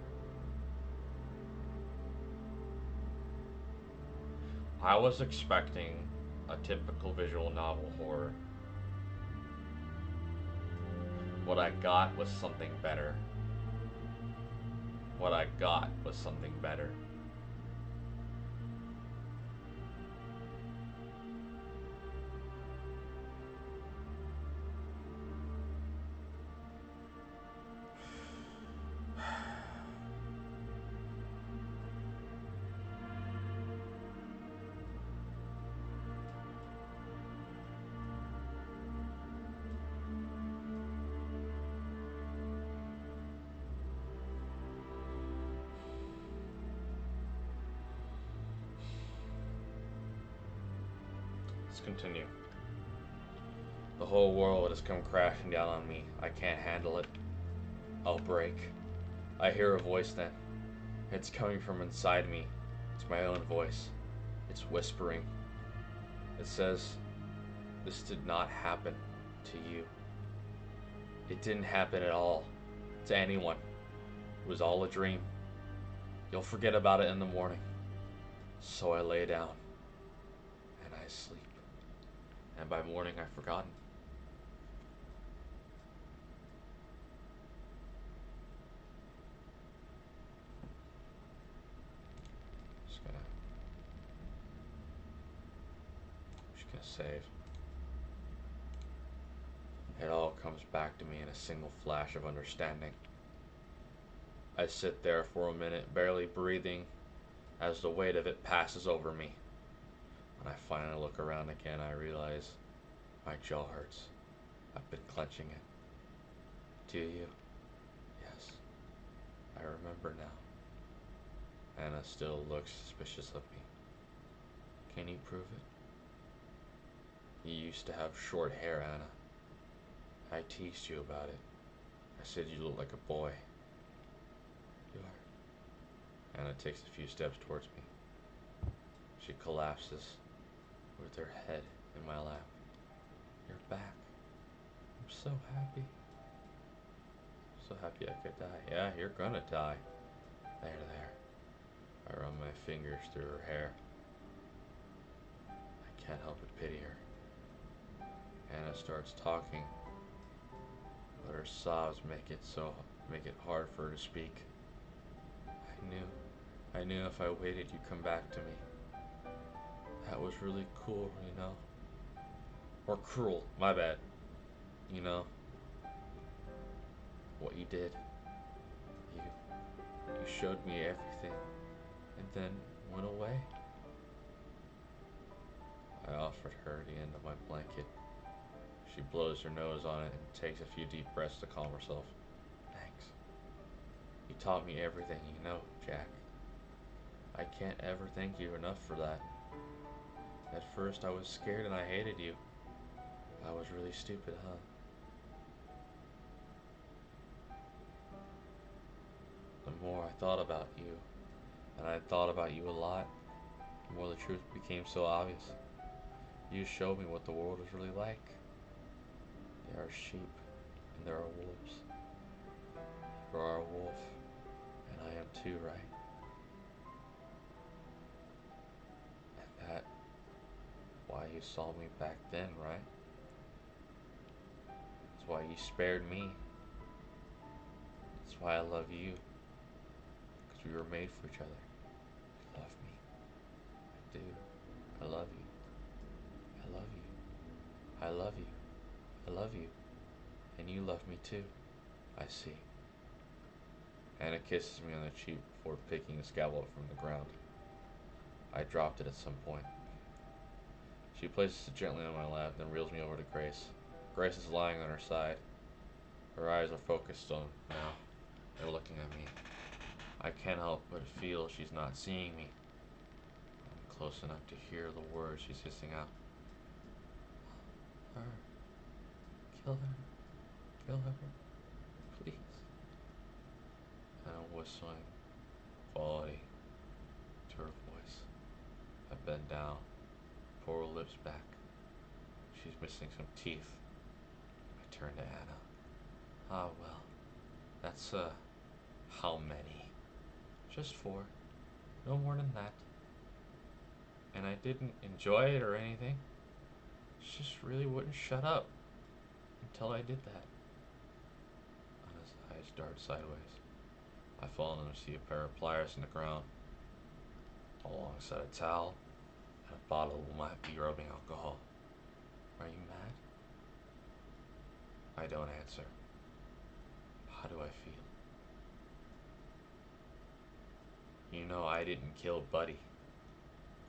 I was expecting a typical visual novel horror. What I got was something better. What I got was something better. Let's continue. The whole world has come crashing down on me. I can't handle it. I'll break. I hear a voice then. It's coming from inside me. It's my own voice. It's whispering. It says, "This did not happen to you. It didn't happen at all to anyone. It was all a dream. You'll forget about it in the morning." So I lay down and I sleep. And by morning I've forgotten. Just gonna save. It all comes back to me in a single flash of understanding. I sit there for a minute, barely breathing, as the weight of it passes over me. When I finally look around again, I realize my jaw hurts. I've been clenching it. Do you? Yes. I remember now. Anna still looks suspicious of me. Can you prove it? You used to have short hair, Anna. I teased you about it. I said you look like a boy. You are. Anna takes a few steps towards me. She collapses with her head in my lap. You're back. I'm so happy. So happy I could die. Yeah, you're gonna die. There. I run my fingers through her hair. I can't help but pity her. Anna starts talking, but her sobs make it hard for her to speak. I knew if I waited you'd come back to me. That was really cool, you know. Or cruel, my bad. You know what you did. You showed me everything and then went away. I offered her the end of my blanket. She blows her nose on it and takes a few deep breaths to calm herself. Thanks. You taught me everything you know, Jack. I can't ever thank you enough for that. At first I was scared and I hated you. I was really stupid, huh? The more I thought about you, and I thought about you a lot, the more the truth became so obvious. You showed me what the world is really like. There are sheep, and there are wolves. You are a wolf, and I am too, right? And that's why you saw me back then, right? That's why you spared me. That's why I love you. Because we were made for each other. You love me. I do. I love you. I love you. I love you. I love you. And you love me too. I see. Anna kisses me on the cheek before picking the scalpel up from the ground. I dropped it at some point. She places it gently on my lap, then reels me over to Grace. Grace is lying on her side. Her eyes are focused on now. They're looking at me. I can't help but feel she's not seeing me. I'm close enough to hear the words she's hissing out. Her. Kill her. Kill her. Please. And I'm whistling quality to her voice. I bend down, pull her lips back. She's missing some teeth. I turn to Anna. Ah, well, that's, how many? Just 4. No more than that. And I didn't enjoy it or anything. She just really wouldn't shut up until I did that. Anna's eyes dart sideways. I fall and see a pair of pliers in the ground, alongside a towel and a bottle of what might be rubbing alcohol. Are you mad? I don't answer. How do I feel? You know I didn't kill Buddy.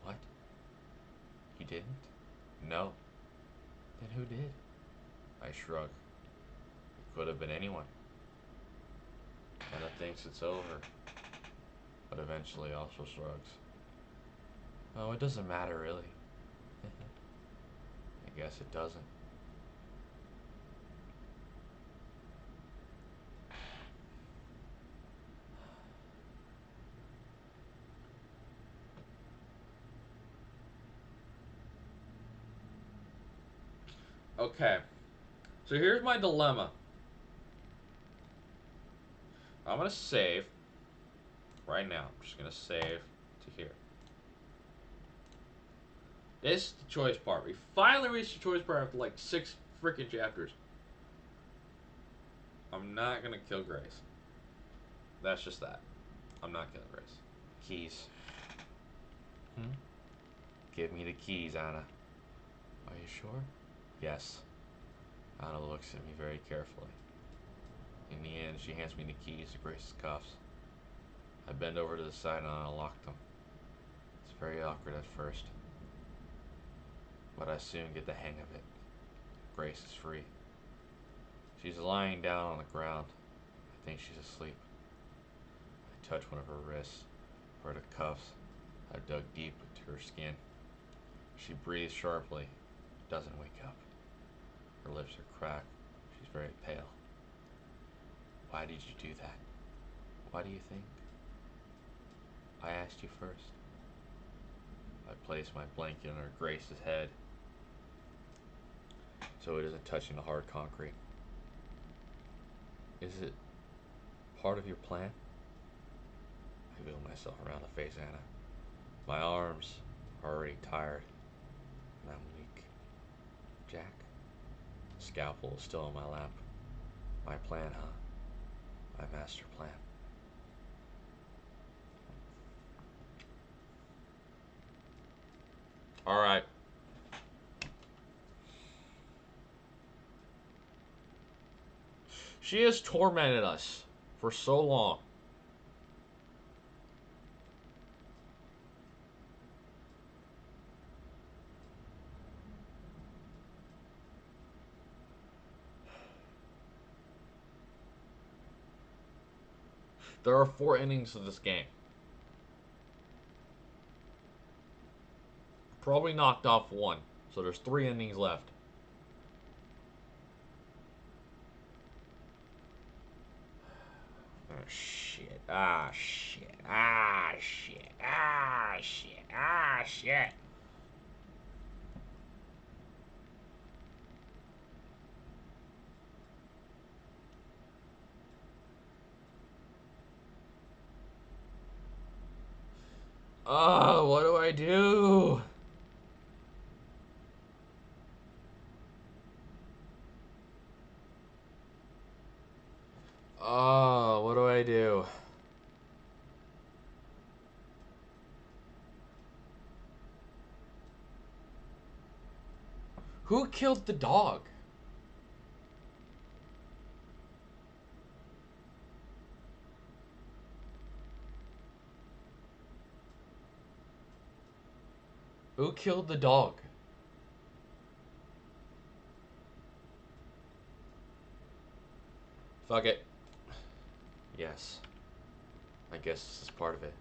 What? You didn't? No. Then who did? I shrug. It could have been anyone. Anna thinks it's over, but eventually also shrugs. Oh, it doesn't matter really. I guess it doesn't. Okay, so here's my dilemma. I'm gonna save right now. I'm just gonna save to here. This is the choice part. We finally reached the choice part after like 6 freaking chapters. I'm not gonna kill Grace. That's just that. I'm not killing Grace. Keys. Give me the keys, Anna. Are you sure? Yes. Anna looks at me very carefully. In the end, she hands me the keys to Grace's cuffs. I bend over to the side and unlock them. It's very awkward at first, but I soon get the hang of it. Grace is free. She's lying down on the ground. I think she's asleep. I touch one of her wrists, where the cuffs have dug deep into her skin. She breathes sharply, doesn't wake up. Her lips are cracked. She's very pale. Why did you do that? Why do you think? I asked you first. I place my blanket under Grace's head so it isn't touching the hard concrete. Is it part of your plan? I wheel myself around to face Anna. My arms are already tired, and I'm weak. Jack? The scalpel is still in my lap. My plan, huh? My master plan. Alright. She has tormented us for so long. There are 4 innings of this game. Probably knocked off 1, so there's 3 innings left. Oh shit, ah shit, ah shit, ah shit, ah shit. Oh, what do I do? Oh, what do I do? Who killed the dog? Who killed the dog? Fuck it. Yes. I guess this is part of it.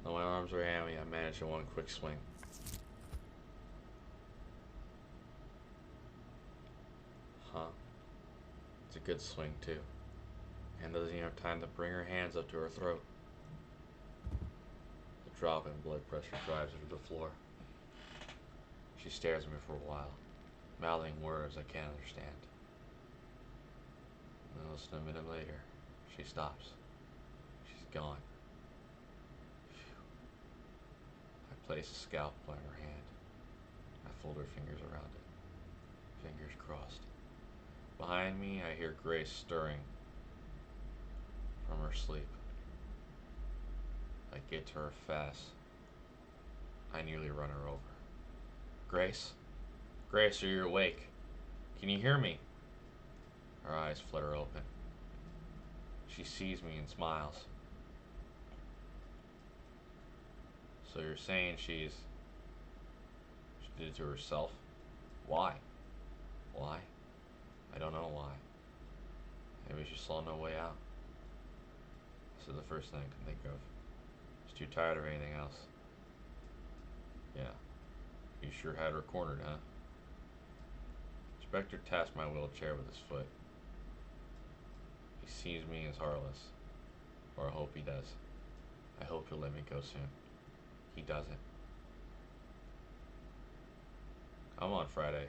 Though my arms were hammy, I managed in one quick swing. Huh. It's a good swing, too. And doesn't even have time to bring her hands up to her throat. The drop in blood pressure drives her to the floor. She stares at me for a while, mouthing words I can't understand. And less than a minute later, she stops. She's gone. Phew. I place a scalpel in her hand. I fold her fingers around it. Fingers crossed. Behind me, I hear Grace stirring from her sleep. I get to her fast. I nearly run her over. Grace? Grace, are you awake? Can you hear me? Her eyes flutter open. She sees me and smiles. So you're saying she did it to herself? Why? Why? I don't know why. Maybe she saw no way out. This is the first thing I can think of. She's too tired of anything else. Yeah. You sure had her cornered, huh? Inspector taps my wheelchair with his foot. He sees me as heartless. Or I hope he does. I hope he'll let me go soon. He doesn't. Come on, Friday.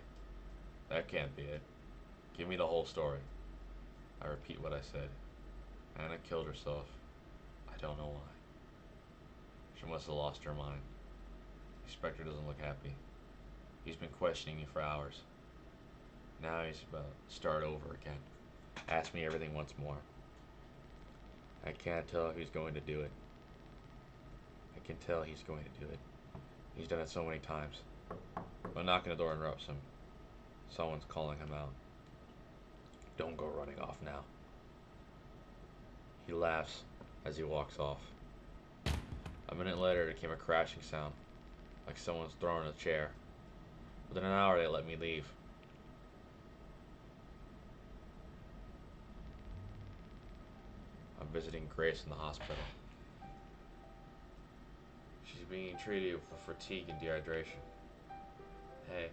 That can't be it. Give me the whole story. I repeat what I said. Anna killed herself. I don't know why. She must have lost her mind. The inspector doesn't look happy. He's been questioning me for hours. Now he's about to start over again. Ask me everything once more. I can't tell if he's going to do it. I can tell he's going to do it. He's done it so many times. A knock on the door interrupts him. Someone's calling him out. Don't go running off now. He laughs as he walks off. A minute later, there came a crashing sound, like someone's throwing a chair. Within an hour, they let me leave. I'm visiting Grace in the hospital. She's being treated for fatigue and dehydration. Hey,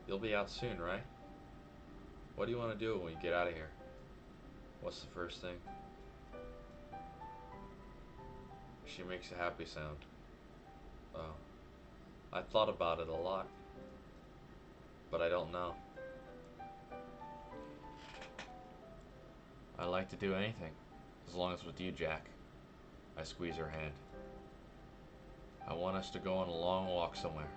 you'll be out soon, right? What do you want to do when you get out of here? What's the first thing? She makes a happy sound. Oh. I thought about it a lot. But I don't know. I like to do anything. As long as it's with you, Jack. I squeeze her hand. I want us to go on a long walk somewhere.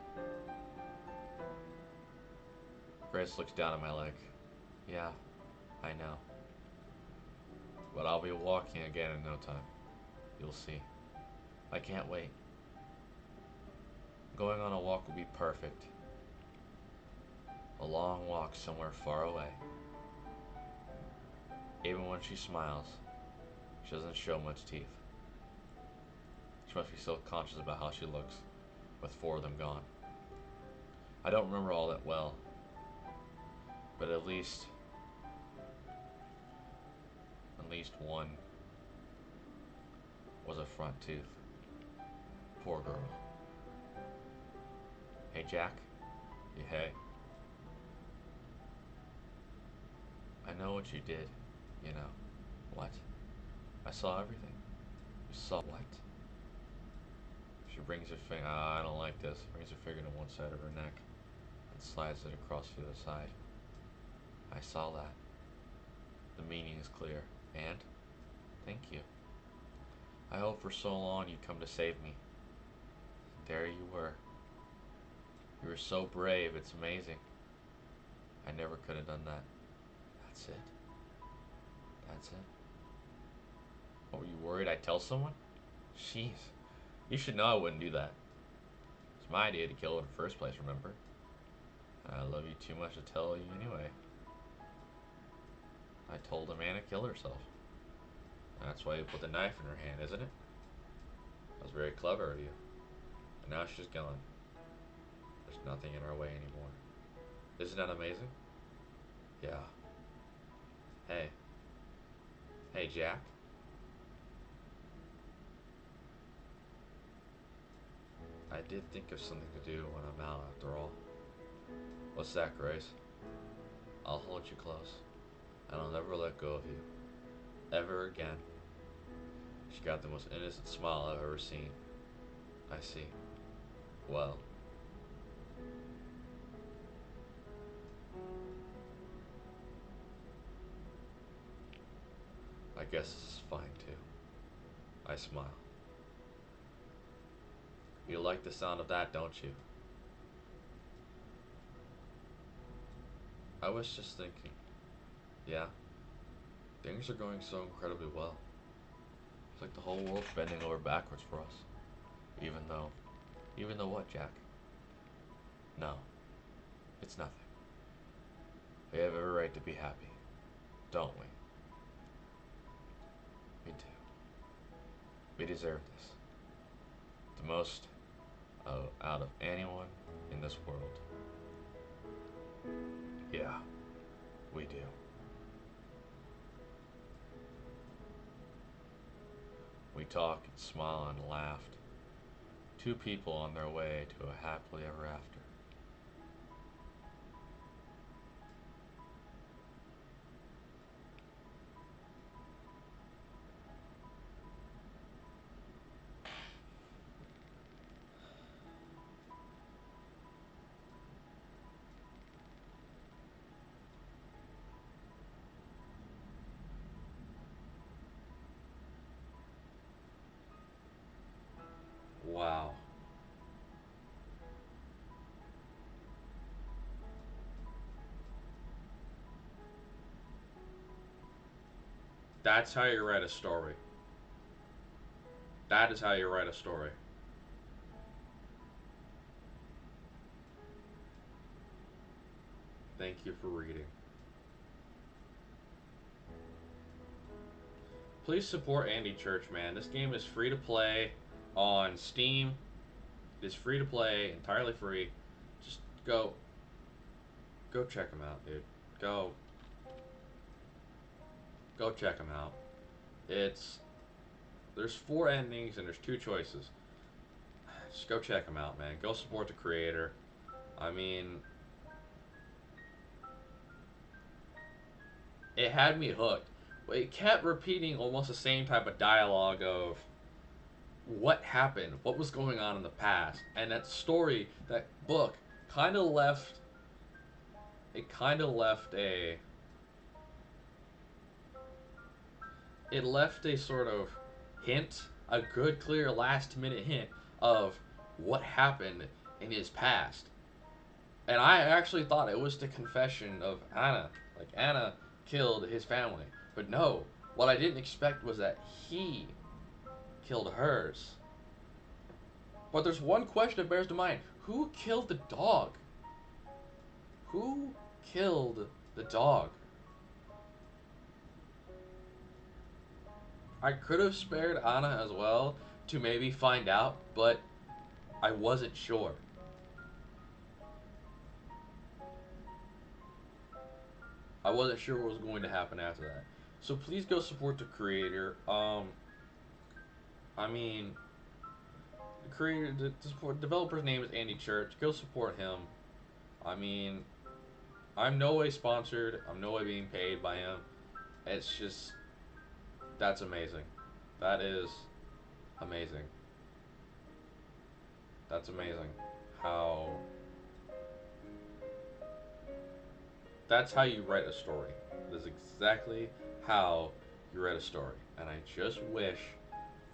Grace looks down at my leg. Yeah, I know. But I'll be walking again in no time. You'll see. I can't wait. Going on a walk will be perfect. A long walk somewhere far away. Even when she smiles, she doesn't show much teeth. She must be so conscious about how she looks, with 4 of them gone. I don't remember all that well, but at least one was a front tooth. Poor girl. Hey, Jack. Yeah, hey. I know what you did, you know. What? I saw everything. You saw what? She brings her finger. I don't like this. Brings her finger to one side of her neck and slides it across to the other side. I saw that. The meaning is clear. And? Thank you. I hoped for so long you'd come to save me. There you were. You were so brave, it's amazing. I never could have done that. That's it. That's it. Oh, were you worried I'd tell someone? Jeez. You should know I wouldn't do that. It's my idea to kill her in the first place, remember? I love you too much to tell you anyway. I told Amanda to kill herself. That's why you put the knife in her hand, isn't it? That was very clever of you. And now she's gone. There's nothing in our way anymore. Isn't that amazing? Yeah. Hey. Hey, Jack. I did think of something to do when I'm out after all. What's that, Grace? I'll hold you close, and I'll never let go of you. Ever again. She got the most innocent smile I've ever seen. I see. Well, I guess this is fine too. I smile. You like the sound of that, don't you? I was just thinking. Yeah, things are going so incredibly well. It's like the whole world's bending over backwards for us. Even though, even though what, Jack? No, it's nothing. We have every right to be happy, don't we? We do. We deserve this. The most out of anyone in this world. Yeah, we do. We talked and smiled and laughed. Two people on their way to a happily ever after. Wow. That's how you write a story. That is how you write a story. Thank you for reading. Please support Andy Church, man. This game is free to play on Steam. It is free to play, entirely free. Just go check him out, dude. Go, go check him out. It's there's four endings and there's two choices. Just go check him out, man. Go support the creator. I mean, it had me hooked. It kept repeating almost the same type of dialogue of what happened, what was going on in the past, and that story, that book, kind of left. It kind of left a. It left a sort of hint, a good, clear, last-minute hint of what happened in his past. And I actually thought it was the confession of Anna. Like, Anna killed his family. But no, what I didn't expect was that he killed hers. But there's one question that bears to mind. Who killed the dog? Who killed the dog? I could have spared Anna as well to maybe find out, but I wasn't sure. I wasn't sure what was going to happen after that. So please go support the creator. I mean, the creator, the developer's name is Andy Church. Go support him. I mean, I'm no way sponsored. I'm no way being paid by him. It's just that's amazing. That is amazing. That's amazing. How that's how you write a story. That is exactly how you write a story. And I just wish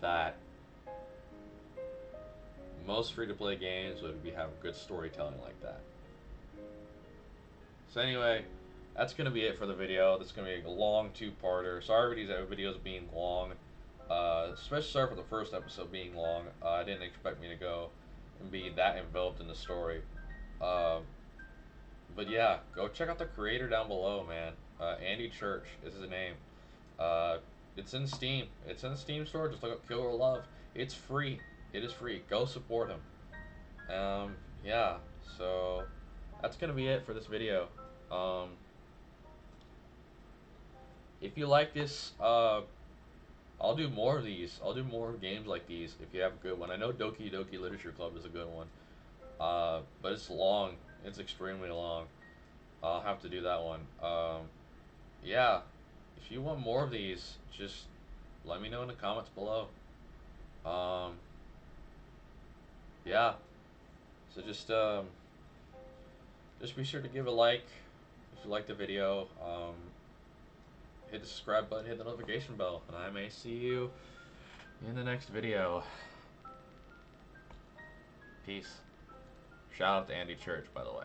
that most free-to-play games would have good storytelling like that. So anyway, that's gonna be it for the video. This is gonna be a long two-parter. Sorry for these videos being long. Especially sorry for the first episode being long. I didn't expect me to go and be that enveloped in the story. Uh, but yeah, go check out the creator down below, man. Andy Church is his name. Uh, it's in Steam. It's in the Steam store. Just look up Killer Love. It's free. It is free. Go support him. Yeah. So that's gonna be it for this video. Um, if you like this, I'll do more of these. I'll do more games like these if you have a good one. I know Doki Doki Literature Club is a good one. But it's long. It's extremely long. I'll have to do that one. Yeah. If you want more of these, just let me know in the comments below. Um, yeah. So just be sure to give a like if you like the video. Hit the subscribe button, hit the notification bell, and I may see you in the next video. Peace. Shout out to Andy Church, by the way.